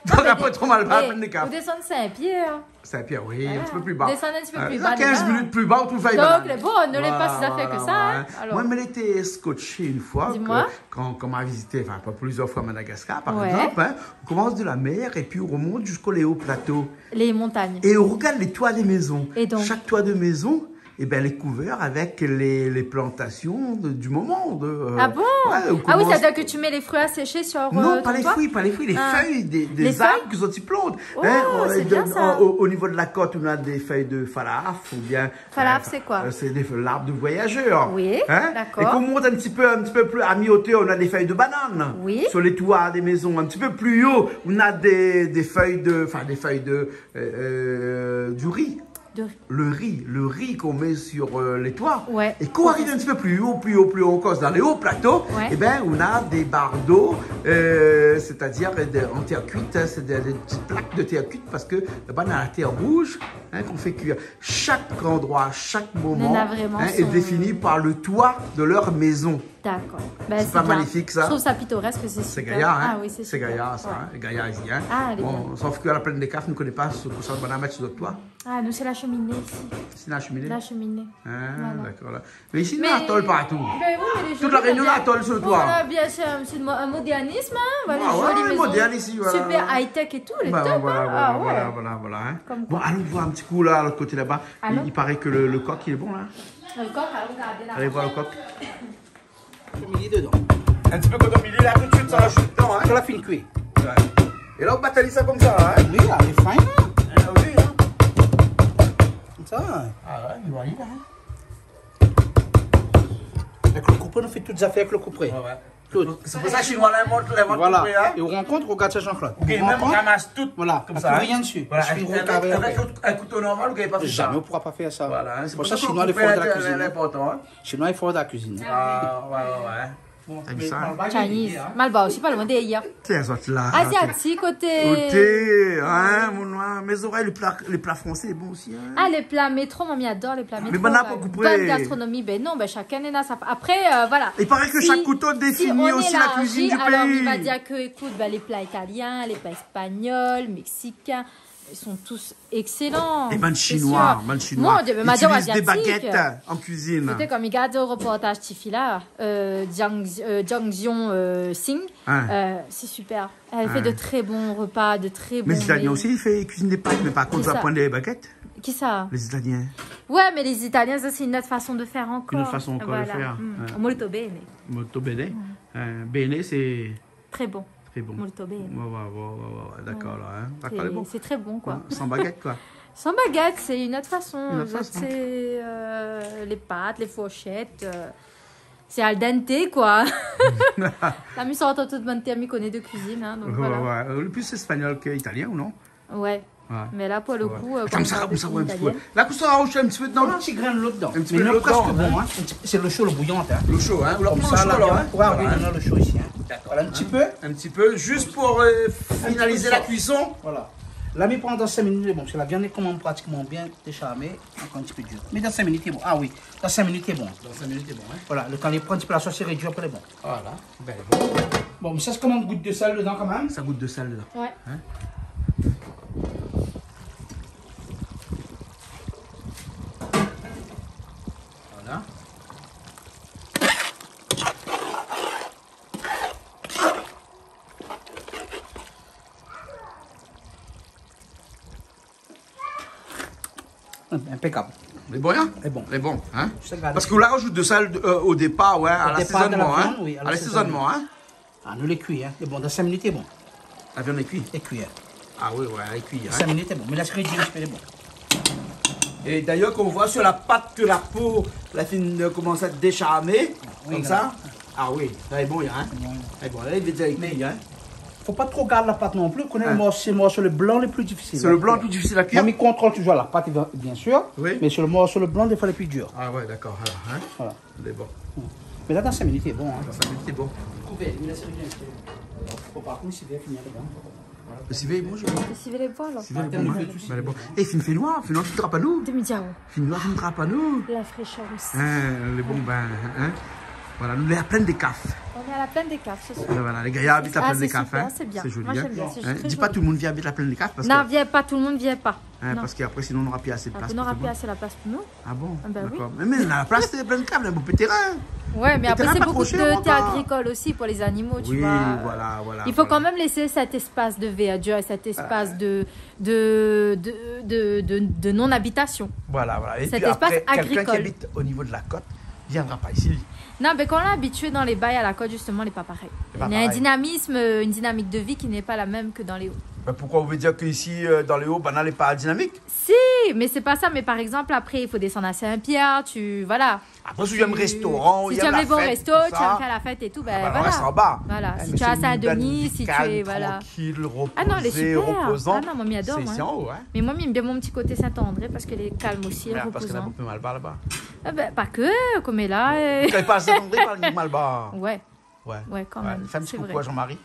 Speaker 1: Donc, après, trop Malba, plein de
Speaker 2: Ou
Speaker 1: café.
Speaker 2: descendre Saint-Pierre.
Speaker 1: Saint-Pierre, oui, un petit peu plus bas.
Speaker 2: Descendre un petit peu plus
Speaker 1: Là,
Speaker 2: bas.
Speaker 1: 15
Speaker 2: déjà.
Speaker 1: minutes plus bas, tout feuille
Speaker 2: Donc,
Speaker 1: banane.
Speaker 2: les bon, ne les pas si ça fait que ça. Hein? Alors,
Speaker 1: Moi, elle était scotché une fois
Speaker 2: Dis-moi.
Speaker 1: quand on m'a visité, enfin pas plusieurs fois à Madagascar par
Speaker 2: Ouais.
Speaker 1: exemple. Hein, on commence de la mer et puis on remonte jusqu'au Léo Plateau.
Speaker 2: les montagnes.
Speaker 1: Et on regarde les toits des maisons.
Speaker 2: Et donc
Speaker 1: chaque toit de maison, eh ben, elle est couverte avec les plantations du moment.
Speaker 2: Ah bon?
Speaker 1: Ouais, on
Speaker 2: Ah oui,
Speaker 1: commence-
Speaker 2: c'est-à-dire que tu mets les fruits à sécher sur
Speaker 1: Non,
Speaker 2: ton
Speaker 1: pas les
Speaker 2: toit?
Speaker 1: fruits, les
Speaker 2: Ah.
Speaker 1: feuilles des
Speaker 2: Les
Speaker 1: arbres
Speaker 2: feuilles?
Speaker 1: que sont plantes.
Speaker 2: Oh, c'est bien ça.
Speaker 1: Au niveau de la côte, on a des feuilles de falaf ou bien.
Speaker 2: Falaf, c'est quoi?
Speaker 1: C'est l'arbre de voyageurs.
Speaker 2: Oui, d'accord.
Speaker 1: Et qu'on monte un petit peu plus à mi-hauteur, on a des feuilles de banane.
Speaker 2: Oui.
Speaker 1: Sur les toits des maisons, un petit peu plus haut, on a des feuilles de, du riz. Le riz qu'on met sur les toits.
Speaker 2: Ouais.
Speaker 1: Et qu'on arrive un petit peu plus haut, encore dans les hauts plateaux,
Speaker 2: Ouais.
Speaker 1: eh ben, on a des bardeaux, c'est-à-dire en terre cuite, hein, c'est des petites plaques de terre cuite parce que là-bas, on a la terre rouge hein, qu'on fait cuire. Chaque endroit, chaque moment
Speaker 2: On a vraiment
Speaker 1: est
Speaker 2: son-
Speaker 1: défini par le toit de leur maison.
Speaker 2: D'accord. Ben,
Speaker 1: C'est pas
Speaker 2: bien.
Speaker 1: magnifique, ça?
Speaker 2: Je trouve ça pittoresque, c'est super.
Speaker 1: C'est gaillard, hein?
Speaker 2: Ah oui, c'est super.
Speaker 1: gaillard, ça.
Speaker 2: Ouais.
Speaker 1: Hein? Gaillard ici, hein?
Speaker 2: Ah, elle est
Speaker 1: Bon, sauf qu'à la plaine des Cafes, nous ne connaissons pas ce que ça va mettre sur notre toit.
Speaker 2: Ah, nous, c'est la cheminée ici.
Speaker 1: C'est la cheminée.
Speaker 2: La cheminée.
Speaker 1: Ah,
Speaker 2: Voilà.
Speaker 1: d'accord. Là. Mais ici,
Speaker 2: Mais-
Speaker 1: on a la tôle partout.
Speaker 2: Ben oui, mais les
Speaker 1: Toute la
Speaker 2: jolis,
Speaker 1: Réunion,
Speaker 2: bien-
Speaker 1: la tôle sur le toit.
Speaker 2: Voilà, bien sûr, c'est un modernisme, hein. Voilà,
Speaker 1: Ah
Speaker 2: les
Speaker 1: ouais,
Speaker 2: jolies maisons.
Speaker 1: moderne ici, voilà.
Speaker 2: Super high-tech et tout, les
Speaker 1: Bah,
Speaker 2: top,
Speaker 1: voilà,
Speaker 2: hein.
Speaker 1: voilà,
Speaker 2: Ah ouais.
Speaker 1: voilà, hein.
Speaker 2: Comme
Speaker 1: Bon,
Speaker 2: quoi.
Speaker 1: allons voir un petit coup là, à l'autre côté là-bas.
Speaker 2: Allons.
Speaker 1: Il paraît que le coq, il est bon là.
Speaker 2: Le coq, regardez là.
Speaker 1: Allez voir le coq.
Speaker 4: Midi dedans.
Speaker 1: Un petit peu comme il est là, tout de suite, ça rajoute dedans, hein.
Speaker 4: Je la fine cuire.
Speaker 1: Et là, on bataille ça comme ça, hein.
Speaker 4: Oui, là, elle est fine. Hein.
Speaker 1: Ah oui, hein.
Speaker 4: Comme ça. Hein.
Speaker 1: Ah ouais, il va y là, hein.
Speaker 4: Avec le couperet, on fait toutes les affaires avec le couperet. Toutes.
Speaker 1: C'est pour ça que les Chinois les montrent
Speaker 4: Voilà.
Speaker 1: couperet, hein.
Speaker 4: Et on rencontre, regarde ça, Jean-Claude.
Speaker 1: Ok, même on ramasse tout.
Speaker 4: Voilà.
Speaker 1: Comme
Speaker 4: Comme
Speaker 1: ça,
Speaker 4: ça.
Speaker 1: hein.
Speaker 4: Rien dessus.
Speaker 1: Voilà,
Speaker 4: Je suis
Speaker 1: avec
Speaker 4: recarré après.
Speaker 1: un couteau normal, vous n'avez pas fait ça.
Speaker 4: Jamais on ne pourra pas faire ça.
Speaker 1: Voilà, hein.
Speaker 4: C'est pour ça que les Chinois, les forts de la cuisine.
Speaker 1: C'est important, hein.
Speaker 4: Les Chinois, ils font de la cuisine.
Speaker 1: Ah, ouais. Bon, t'as vu ça, hein?
Speaker 2: Chinese. Malba aussi, pas loin d'hier.
Speaker 1: Tiens, ça, là.
Speaker 2: Asiatique, côté.
Speaker 1: Côté, hein, mon noir. Mes oreilles, les plats français, c'est bon aussi, hein.
Speaker 2: Ah, les plats métro, mamie adore les plats métro.
Speaker 1: bon, on n'a pas
Speaker 2: Bonne
Speaker 1: coupé.
Speaker 2: gastronomie, ben non, ben chacun est là. Après, voilà.
Speaker 1: Il paraît que chaque couteau définit
Speaker 2: on
Speaker 1: aussi
Speaker 2: est
Speaker 1: la cuisine du
Speaker 2: alors
Speaker 1: pays.
Speaker 2: il va dire que, écoute, ben, les plats italiens, les plats espagnols, mexicains, ils sont tous excellents.
Speaker 1: Et ben
Speaker 2: c'est
Speaker 1: chinois,
Speaker 2: sûr.
Speaker 1: ben chinois.
Speaker 2: Moi, je m'a dit
Speaker 1: Ils utilisent des
Speaker 2: asiatique.
Speaker 1: baguettes en cuisine.
Speaker 2: C'était comme il regarde au reportage Tifila, Jiangxiong Singh.
Speaker 1: Hein.
Speaker 2: C'est super. Elle fait de très bons repas, de très bons.
Speaker 1: Mais les Italiens
Speaker 2: riz.
Speaker 1: aussi, ils cuisinent des pâtes, mais par contre,
Speaker 2: Qui
Speaker 1: ils doivent
Speaker 2: ça
Speaker 1: prendre des baguettes.
Speaker 2: Qui ça?
Speaker 1: Les Italiens.
Speaker 2: Ouais, mais les Italiens, ça c'est une autre façon de faire encore.
Speaker 1: Une autre façon encore de faire.
Speaker 2: Molto bene.
Speaker 1: Molto bene. Bene, c'est
Speaker 2: Très bon.
Speaker 1: très bon.
Speaker 2: Molto bene.
Speaker 1: Ouais, d'accord, là. Hein. D'accord, elle est bon.
Speaker 2: C'est très bon, quoi.
Speaker 1: Sans baguette, quoi.
Speaker 2: Sans baguette, c'est une autre façon.
Speaker 1: Une autre façon.
Speaker 2: C'est les pâtes, les fourchettes. C'est al dente, quoi. La mise en toute bonne terme, connaît de cuisine. Hein, donc voilà.
Speaker 1: Ouais. Le plus espagnol qu'italien, ou non?
Speaker 2: Ouais.
Speaker 1: Ouais.
Speaker 2: Mais là, pour le coup,
Speaker 1: Attends,
Speaker 2: comme
Speaker 1: ça
Speaker 2: ça,
Speaker 1: va un petit peu.
Speaker 2: italienne.
Speaker 1: Là, qu'on sera rajouté un petit peu dedans,
Speaker 4: Un
Speaker 1: là?
Speaker 4: petit grain de l'eau dedans.
Speaker 1: Un petit
Speaker 4: Mais
Speaker 1: peu de
Speaker 4: non,
Speaker 1: l'eau
Speaker 4: presque
Speaker 1: dedans,
Speaker 4: bon. Hein. C'est le chaud, le bouillon. Hein.
Speaker 1: Le chaud, hein? Ou la
Speaker 4: Comme
Speaker 1: poule
Speaker 4: ça,
Speaker 1: au
Speaker 4: là,
Speaker 1: chaud, là, hein?
Speaker 4: ouais,
Speaker 1: Voilà,
Speaker 4: on a le chaud ici. Hein. Voilà, un petit peu.
Speaker 1: Un petit peu, juste pour finaliser la cuisson.
Speaker 4: Voilà. Là, mais pendant 5 minutes, c'est bon. Parce que la viande est comment pratiquement bien décharmée. Encore un petit peu dur. Mais dans 5 minutes, c'est bon. Ah oui, dans 5 minutes, c'est bon.
Speaker 1: Dans 5 minutes, c'est bon, hein?
Speaker 4: Voilà, quand il prend un petit peu la sauce, c'est réduit, après, c'est bon.
Speaker 1: Voilà. Ben, bon.
Speaker 4: Bon, mais ça, c'est comme une goutte de sel dedans, quand même.
Speaker 1: Ça goûte de sel, dedans.
Speaker 2: Ouais.
Speaker 1: Voilà.
Speaker 4: Impeccable.
Speaker 1: Les bon, hein?
Speaker 4: C'est bon.
Speaker 1: Les bon, hein?
Speaker 4: Je sais garder.
Speaker 1: Parce qu'on la rajoute de sel au départ, ouais, à
Speaker 4: Au départ de la
Speaker 1: l'assaisonnement, hein?
Speaker 4: viande, oui, à
Speaker 1: À l'assaisonnement, hein?
Speaker 4: Ah, nous les cuits, hein. C'est bon, dans 5 minutes, c'est bon.
Speaker 1: La viande est cuite.
Speaker 4: Et cuit, hein.
Speaker 1: Ah oui, ouais, avec cuillère.
Speaker 4: 5 minutes, c'est bon. Mais la cerise du c'est bon.
Speaker 1: Et d'ailleurs, qu'on voit sur la pâte que la peau, la fine commence à décharmer,
Speaker 4: oui,
Speaker 1: comme ça. Ah oui, ça est bon, hein. C'est bon, là, il est déjà cuit, hein.
Speaker 4: Faut pas trop garder la pâte non plus. C'est le morceau le blanc le plus difficile.
Speaker 1: C'est le blanc le plus difficile à cuire.
Speaker 4: Moi, je contrôle toujours la pâte, bien sûr.
Speaker 1: Oui.
Speaker 4: Mais sur le morceau le blanc, des fois, les plus durs.
Speaker 1: Ah ouais, d'accord. Alors, hein.
Speaker 4: Voilà.
Speaker 1: C'est bon.
Speaker 4: Mais là, dans 5 minutes, c'est bon. Hein.
Speaker 1: Dans 5 minutes, c'est bon.
Speaker 4: Trouvez, mais la cerise du faut par contre, c'est bien finir dedans.
Speaker 1: Le civet est bon, je vois.
Speaker 2: Le civet est bon alors.
Speaker 1: Le civet est bon, hein. Et film fait noir, film noir, tu ne te pas nous.
Speaker 2: Demi-diao.
Speaker 1: Film noir, tu ne te pas nous.
Speaker 2: La fraîcheur aussi.
Speaker 1: Les bons bains, hein. Voilà, nous, on est à pleine des cafes.
Speaker 2: On est à la plaine des caves ce soir.
Speaker 1: Voilà, les gars habitent la plaine des caves. Hein.
Speaker 2: C'est bien.
Speaker 1: C'est joli.
Speaker 2: Moi, j'aime
Speaker 1: hein.
Speaker 2: bien. C'est très
Speaker 1: Dis pas
Speaker 2: joli.
Speaker 1: tout le monde vient habiter la plaine des caves. Parce
Speaker 2: Non,
Speaker 1: que,
Speaker 2: viens pas, tout le monde vient pas.
Speaker 1: hein,
Speaker 2: Non.
Speaker 1: parce qu'après, sinon, on n'aura plus assez de place.
Speaker 2: On n'aura plus assez la place pour nous.
Speaker 1: Ah bon?
Speaker 2: Ah ben oui.
Speaker 1: D'accord. Mais on a la place de pleine de caves, on a un beau petit terrain.
Speaker 2: Ouais, mais
Speaker 1: Le
Speaker 2: après,
Speaker 1: terrain
Speaker 2: c'est
Speaker 1: pas
Speaker 2: beaucoup
Speaker 1: trop
Speaker 2: de
Speaker 1: cher
Speaker 2: terres
Speaker 1: encore.
Speaker 2: agricoles aussi pour les animaux, tu
Speaker 1: Oui,
Speaker 2: vois.
Speaker 1: voilà.
Speaker 2: Il faut
Speaker 1: voilà.
Speaker 2: quand même laisser cet espace de verdure et cet espace de non-habitation.
Speaker 1: Voilà. Et
Speaker 2: Cet
Speaker 1: puis
Speaker 2: espace
Speaker 1: après, quelqu'un qui
Speaker 2: agricole.
Speaker 1: habite au niveau de la côte viendra pas ici.
Speaker 2: Non, mais quand on est habitué dans les bails à la côte, justement, il n'est pas pareil.
Speaker 1: C'est pas
Speaker 2: Il y a un
Speaker 1: pareil.
Speaker 2: dynamisme, une dynamique de vie qui n'est pas la même que dans les hauts.
Speaker 1: Mais pourquoi vous voulez dire qu'ici, dans les hauts, banal n'est pas dynamique?
Speaker 2: Si, mais c'est pas ça. Mais par exemple, après, il faut descendre à Saint-Pierre, voilà.
Speaker 1: Après, si tu aimes restaurant,
Speaker 2: Si
Speaker 1: il y
Speaker 2: tu
Speaker 1: a
Speaker 2: aimes
Speaker 1: la
Speaker 2: les bons
Speaker 1: fête,
Speaker 2: restos,
Speaker 1: tout
Speaker 2: tu
Speaker 1: ça.
Speaker 2: aimes faire la fête et tout, ben
Speaker 1: Ah bah, on
Speaker 2: voilà.
Speaker 1: reste en bas.
Speaker 2: Voilà,
Speaker 1: Eh,
Speaker 2: si
Speaker 1: mais
Speaker 2: tu es à
Speaker 1: c'est une
Speaker 2: Saint-Denis,
Speaker 1: belle
Speaker 2: si tu
Speaker 1: calme,
Speaker 2: es, voilà.
Speaker 1: tranquille, reposée,
Speaker 2: Ah non, elle est super.
Speaker 1: reposant.
Speaker 2: Ah non, moi, m'y adore,
Speaker 1: C'est
Speaker 2: moi.
Speaker 1: ici en haut, hein.
Speaker 2: Mais moi, j'aime bien mon petit côté Saint-André parce qu'elle est calme aussi, elle est
Speaker 1: Parce qu'elle a un
Speaker 2: reposante.
Speaker 1: peu mal bas là-bas.
Speaker 2: Ah ben, pas que, comme elle est là.
Speaker 1: Quand il passe à Saint-André, il parle mal bas.
Speaker 2: Ouais, quand même.
Speaker 1: Fais un petit
Speaker 2: c'est
Speaker 1: coucou
Speaker 2: vrai.
Speaker 1: à Jean-Marie.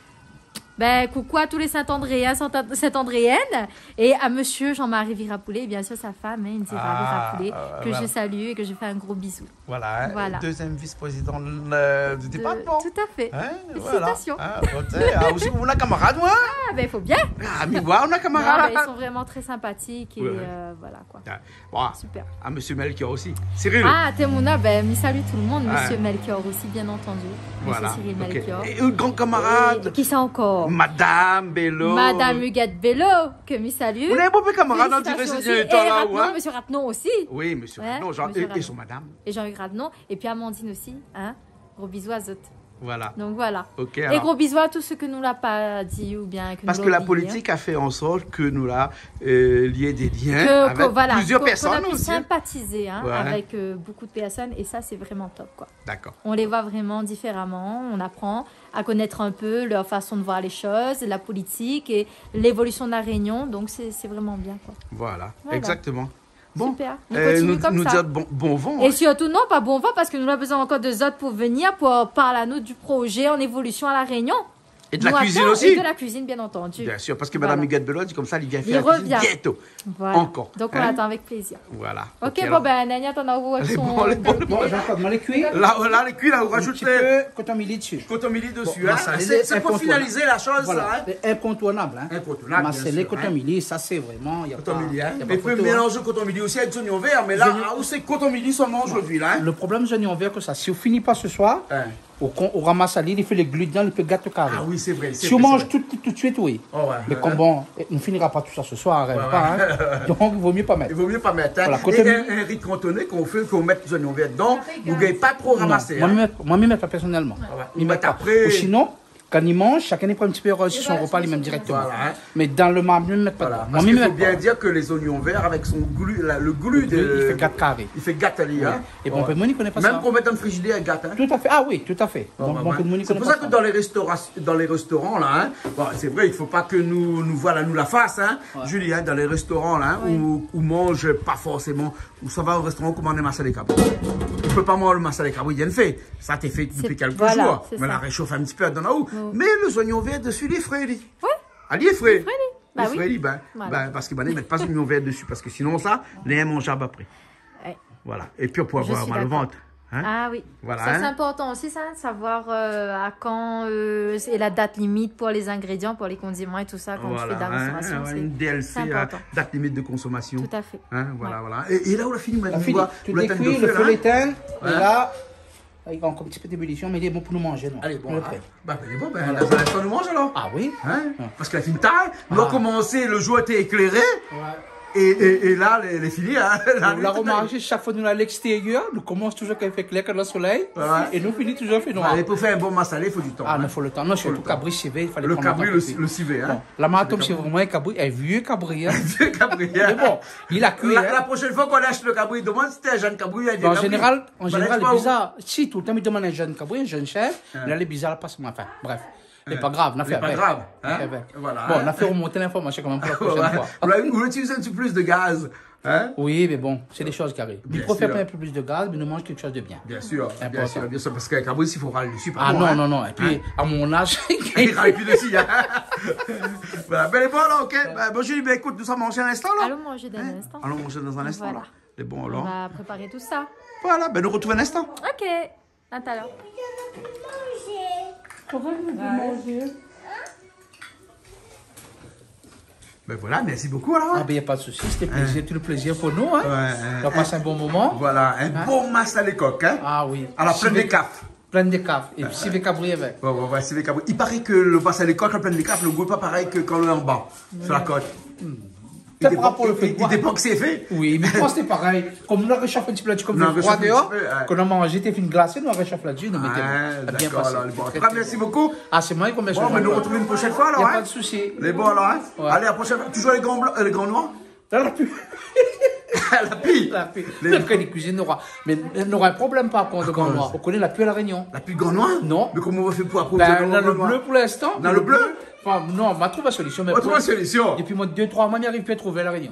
Speaker 2: Ben, coucou à tous les Saint-Andréens, Saint-Andréennes et à monsieur Jean-Marie Virapoulet et bien sûr sa femme, hein, Indira Virapoulet, que
Speaker 1: voilà.
Speaker 2: je salue et que je fais un gros bisou.
Speaker 1: Voilà, hein,
Speaker 2: Voilà.
Speaker 1: deuxième vice-président du département.
Speaker 2: Tout à fait.
Speaker 1: Hein,
Speaker 2: Félicitations.
Speaker 1: Voilà. Aussi, on a camarade, moi.
Speaker 2: Ah, ben, il faut bien.
Speaker 1: Ah, mais voilà, on a
Speaker 2: Non,
Speaker 1: camarade.
Speaker 2: ben, ils sont vraiment très sympathiques et
Speaker 1: Ouais.
Speaker 2: Voilà quoi.
Speaker 1: Bon,
Speaker 2: Super.
Speaker 1: à monsieur Melchior aussi. Cyril.
Speaker 2: Ah, Temuna, ben, me salue tout le monde, monsieur
Speaker 1: Ouais.
Speaker 2: Melchior aussi, bien entendu.
Speaker 1: Voilà.
Speaker 2: Monsieur Cyril
Speaker 1: Ok.
Speaker 2: Melchior.
Speaker 1: Et un grand camarade.
Speaker 2: Et qui ça encore?
Speaker 1: Madame Bello.
Speaker 2: Madame Huguette Bello, que me salue.
Speaker 1: On a un beau petit camarade, on dirait
Speaker 2: Félicitations
Speaker 1: ces
Speaker 2: aussi.
Speaker 1: temps
Speaker 2: Et
Speaker 1: là,
Speaker 2: Radnon,
Speaker 1: ouais.
Speaker 2: monsieur Ratnon aussi.
Speaker 1: Oui, monsieur
Speaker 2: Ouais,
Speaker 1: Radnon,
Speaker 2: monsieur
Speaker 1: et
Speaker 2: Radnon.
Speaker 1: son madame.
Speaker 2: Et Jean-Hugues Radnon. Et puis Amandine aussi. Hein? Gros bisous à Zot.
Speaker 1: Voilà.
Speaker 2: Donc voilà.
Speaker 1: Ok.
Speaker 2: Et
Speaker 1: alors.
Speaker 2: gros bisous à tous ceux que nous l'a pas dit ou bien que
Speaker 1: Parce
Speaker 2: nous
Speaker 1: que la
Speaker 2: l'a oublié,
Speaker 1: politique a fait en sorte que nous là lié des liens
Speaker 2: hein.
Speaker 1: avec
Speaker 2: Voilà,
Speaker 1: plusieurs
Speaker 2: qu'on a
Speaker 1: personnes
Speaker 2: pu
Speaker 1: aussi.
Speaker 2: sympathiser hein,
Speaker 1: Ouais.
Speaker 2: avec beaucoup de personnes et ça c'est vraiment top quoi.
Speaker 1: D'accord.
Speaker 2: On les voit vraiment différemment, on apprend à connaître un peu leur façon de voir les choses, la politique et l'évolution de la Réunion, donc c'est vraiment bien quoi.
Speaker 1: Voilà.
Speaker 2: Voilà.
Speaker 1: Exactement. Bon.
Speaker 2: Super, on continue comme
Speaker 1: nous
Speaker 2: ça.
Speaker 1: dire bon vent.
Speaker 2: Et
Speaker 1: hein.
Speaker 2: surtout, non, pas bon vent, parce que nous avons besoin encore de Zot pour venir, pour parler à nous du projet en évolution à La Réunion.
Speaker 1: Et de la
Speaker 2: Nous
Speaker 1: cuisine
Speaker 2: attend-
Speaker 1: aussi.
Speaker 2: Et de la cuisine, bien entendu.
Speaker 1: Bien sûr, parce que
Speaker 2: Voilà.
Speaker 1: Madame Huguette Bello dit comme ça, il vient
Speaker 2: Il
Speaker 1: faire la cuisine
Speaker 2: revient.
Speaker 1: bientôt.
Speaker 2: Voilà.
Speaker 1: Encore.
Speaker 2: Donc, on
Speaker 1: Hein?
Speaker 2: attend avec plaisir.
Speaker 1: Voilà.
Speaker 2: Ok,
Speaker 1: alors.
Speaker 2: bon, ben, Nania, t'en as où avec
Speaker 1: Les
Speaker 2: son...
Speaker 1: bons, les bons, les bons.
Speaker 4: Bon, j'ai encore mal les cuits.
Speaker 1: Là, les cuits, là, on
Speaker 4: Un
Speaker 1: rajoute
Speaker 4: petit
Speaker 1: les
Speaker 4: peu coton milli dessus.
Speaker 1: coton milli dessus.
Speaker 4: Bon,
Speaker 1: hein.
Speaker 4: ça,
Speaker 1: C'est pour
Speaker 4: incontournable.
Speaker 1: finaliser la chose,
Speaker 4: Voilà,
Speaker 1: ça. Hein.
Speaker 4: c'est incontournable. Hein.
Speaker 1: Incontournable,
Speaker 4: Ma
Speaker 1: bien
Speaker 4: scellé,
Speaker 1: sûr,
Speaker 4: coton
Speaker 1: hein.
Speaker 4: milli, ça c'est vraiment. Y a
Speaker 1: Coton
Speaker 4: pas-
Speaker 1: milli, hein.
Speaker 4: y a pas
Speaker 1: Mais vous pouvez
Speaker 4: photo, hein.
Speaker 1: mélanger coton milli aussi avec oignon vert, mais là, où c'est coton milli seulement aujourd'hui, là. Hein.
Speaker 4: Le problème des oignons verts que ça, si on finit pas ce soir,
Speaker 1: Hein.
Speaker 4: on ramasse à l'île, il fait les glutons, il peut gâteau carré.
Speaker 1: Ah oui, c'est vrai.
Speaker 4: Si on mange tout de suite, oui.
Speaker 1: Oh, ouais.
Speaker 4: Mais comme bon, on ne finira pas tout ça ce soir, hein, pas, hein. Donc il vaut mieux pas mettre.
Speaker 1: Il vaut mieux pas mettre. Hein.
Speaker 4: Voilà,
Speaker 1: Et
Speaker 4: coton milli.
Speaker 1: un riz cantonné qu'on met les oignons verts dedans, vous ne gagnez pas trop ramasser.
Speaker 4: Moi,
Speaker 1: Hein.
Speaker 4: moi, m'y mettre pas personnellement.
Speaker 1: ouais.
Speaker 4: M'y
Speaker 1: Ou
Speaker 4: mettre
Speaker 1: mettre
Speaker 4: pas.
Speaker 1: après.
Speaker 4: Ou sinon, quand ils mangent, chacun y prend un petit peu sur son repas, lui-même directement.
Speaker 1: Voilà, hein.
Speaker 4: Mais dans le marbre, m'y mettre pas.
Speaker 1: Voilà.
Speaker 4: dedans.
Speaker 1: Parce
Speaker 4: Moi, m'y
Speaker 1: qu'il faut
Speaker 4: mettre
Speaker 1: bien
Speaker 4: pas.
Speaker 1: dire que les oignons verts, avec son glu, le glu de.
Speaker 4: Il fait gâte carré.
Speaker 1: Il fait gâte à lui, hein.
Speaker 4: Et bon, moi, il connaît pas
Speaker 1: Même
Speaker 4: ça.
Speaker 1: qu'on mette dans le frigidaire, il gâte. Hein.
Speaker 4: Tout à fait. Ah oui, tout à fait.
Speaker 1: Ouais,
Speaker 4: Donc,
Speaker 1: ouais,
Speaker 4: bon,
Speaker 1: ouais.
Speaker 4: que nous,
Speaker 1: C'est pour ça que dans les restaurants, là, hein, bon, c'est vrai, il ne faut pas que nous voilà nous la face, hein, Julie, hein, dans les restaurants, là, où mange pas forcément, où ça va au restaurant, commander masala cabot. Tu ne peux pas manger le masala cabot, il y a une fait. Ça t'est fait depuis quelques
Speaker 2: voilà,
Speaker 1: jours.
Speaker 2: c'est
Speaker 1: Mais
Speaker 2: ça.
Speaker 1: la réchauffe un petit peu dans la haut. Mais les oignons verts dessus, les frais, lui.
Speaker 2: Ouais.
Speaker 1: Ah, les frais.
Speaker 2: Bah
Speaker 1: Les
Speaker 2: oui.
Speaker 1: frais, lui, ben,
Speaker 2: Voilà.
Speaker 1: ben, parce qu'ils ne mettent pas d'oignons verts dessus, parce que sinon, ça, les mangeables après.
Speaker 2: Ouais.
Speaker 1: Voilà. Et puis, on peut
Speaker 2: Je
Speaker 1: avoir
Speaker 2: suis
Speaker 1: mal au
Speaker 2: d'accord.
Speaker 1: ventre. Hein?
Speaker 2: Ah oui,
Speaker 1: Voilà,
Speaker 2: ça
Speaker 1: hein.
Speaker 2: c'est important aussi, ça, de savoir à quand et la date limite pour les ingrédients, pour les condiments et tout ça, quand tu fais de la restauration,
Speaker 1: une DLC,
Speaker 2: c'est important.
Speaker 1: date limite de consommation.
Speaker 2: Tout à fait.
Speaker 1: Hein, voilà,
Speaker 2: Ouais.
Speaker 1: voilà. Et là, on a fini,
Speaker 4: On a
Speaker 1: madame.
Speaker 4: fini. Tu décuis, le feu l'éteint. Et
Speaker 1: Ouais.
Speaker 4: là, il y a encore un petit peu d'ébullition, mais il est bon pour nous manger. Non.
Speaker 1: Allez, bon,
Speaker 4: On est
Speaker 1: hein.
Speaker 4: prêt.
Speaker 1: Bah, ben, bon, ben, là, ça va nous manger alors.
Speaker 4: Ah oui.
Speaker 1: Hein? Parce que la fine taille, nous avons commencé, le jour était éclairé. Et là, les filles, hein,
Speaker 4: on l'a remarqué, chaque fois nous à l'extérieur, nous commençons toujours quand il fait clair que le soleil, et nous finissons toujours fait noir.
Speaker 1: Et pour faire un bon massalé, il faut du temps.
Speaker 4: Ah, il faut le temps. Non, surtout cabri civet, il fallait
Speaker 1: le
Speaker 4: prendre
Speaker 1: cabri, le civet. Hein.
Speaker 4: Bon, la maratome, c'est vraiment un cabri, un vieux cabri. Hein.
Speaker 1: Un vieux cabri.
Speaker 4: Mais bon, il a cuit.
Speaker 1: La prochaine fois qu'on achète le cabri, demande si c'était un jeune cabri.
Speaker 4: En général, c'est bizarre. Si tout le temps, il demande un jeune cabri, un jeune chef, là, les bizarres passent moins. Enfin, bref. C'est pas grave, on a fait avec.
Speaker 1: C'est pas grave. Hein?
Speaker 4: Voilà. Bon, on a fait remonter l'information quand même pour la prochaine fois.
Speaker 1: On utilise un petit peu plus de gaz. Hein?
Speaker 4: Oui, mais bon, c'est des choses qui arrivent. Il préfère pas un peu plus de gaz, mais nous mange quelque chose de bien.
Speaker 1: Bien sûr, bien sûr, parce qu'avec cabri, il faut râler dessus.
Speaker 4: Ah non, non. Et puis, à mon âge,
Speaker 1: il râle plus dessus. Hein? Voilà, ben les bons alors, ok. Bon, Julie, ben écoute, nous sommes mangés un instant là.
Speaker 2: Allons manger dans un instant.
Speaker 1: Allons manger dans un instant là. Les bons alors.
Speaker 2: On va préparer tout ça.
Speaker 1: Voilà, ben nous retrouvons un instant.
Speaker 2: Ok, à tout à l'heure.
Speaker 1: Ben voilà, merci beaucoup alors.
Speaker 4: Ah ben il n'y a pas de souci, c'était plaisir, tout le plaisir pour nous. Hein. On va passer un bon moment.
Speaker 1: Voilà, un bon masque à l'écoque. Hein.
Speaker 4: Ah oui.
Speaker 1: Alors plein de cafes.
Speaker 4: Plein de cafes. Et puis civet cabri avec.
Speaker 1: Ouais, civet cabri. Il paraît que le masque à l'écoque, le plein de cafes, le goût n'est pas pareil que quand on est en bas, sur la côte.
Speaker 4: Il
Speaker 1: dépend que c'est fait.
Speaker 4: Oui, mais moi c'est pareil. Comme nous on réchauffe un petit peu là-dessus, comme le froid dehors, quand on a mangé, t'es fini glacé, nous on réchauffe là-dessus, nous mettons bien passé.
Speaker 1: Merci beaucoup.
Speaker 4: Ah, c'est moi qui remercie.
Speaker 1: Bon, mais nous retrouvons une prochaine fois alors.
Speaker 4: Il n'y a pas de souci.
Speaker 1: Les bons alors, hein. Allez, à la prochaine fois. Toujours les grands noirs.
Speaker 4: La pue.
Speaker 1: La pie.
Speaker 4: La pue. Après, les cuisines n'aura. Mais on aura un problème par contre de grand noir. On connaît la pue à la Réunion.
Speaker 1: La pue de grand noir?
Speaker 4: Non.
Speaker 1: Mais comment on va faire pour approvisionner
Speaker 4: dans le bleu pour l'instant.
Speaker 1: Dans le bleu?
Speaker 4: Enfin, non, on va trouver la solution.
Speaker 1: On va trouver la solution.
Speaker 4: Depuis moi 2-3 mois, je n'arrive plus à trouver à la Réunion.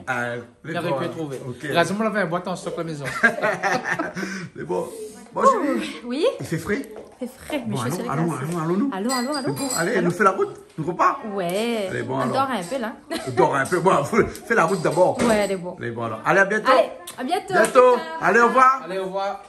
Speaker 4: Je n'arrive plus à trouver. Heureusement, on avait un boîte en stock à la maison.
Speaker 1: C'est bon. Bonjour.
Speaker 2: Oui?
Speaker 1: Il fait frais?
Speaker 2: C'est frais, mais
Speaker 1: bon,
Speaker 2: je suis
Speaker 1: allons.
Speaker 2: Allô.
Speaker 1: Bon, allez, nous fait la route. Nous repart.
Speaker 2: Ouais.
Speaker 1: Allez, bon,
Speaker 2: on
Speaker 1: alors.
Speaker 2: dort un peu là.
Speaker 1: On dort un peu. Bon, fais la route d'abord.
Speaker 2: Ouais, elle est bon.
Speaker 1: Allez, bon alors. Allez, à bientôt.
Speaker 2: Allez, à bientôt.
Speaker 1: Allez, au revoir.
Speaker 4: Allez, au revoir.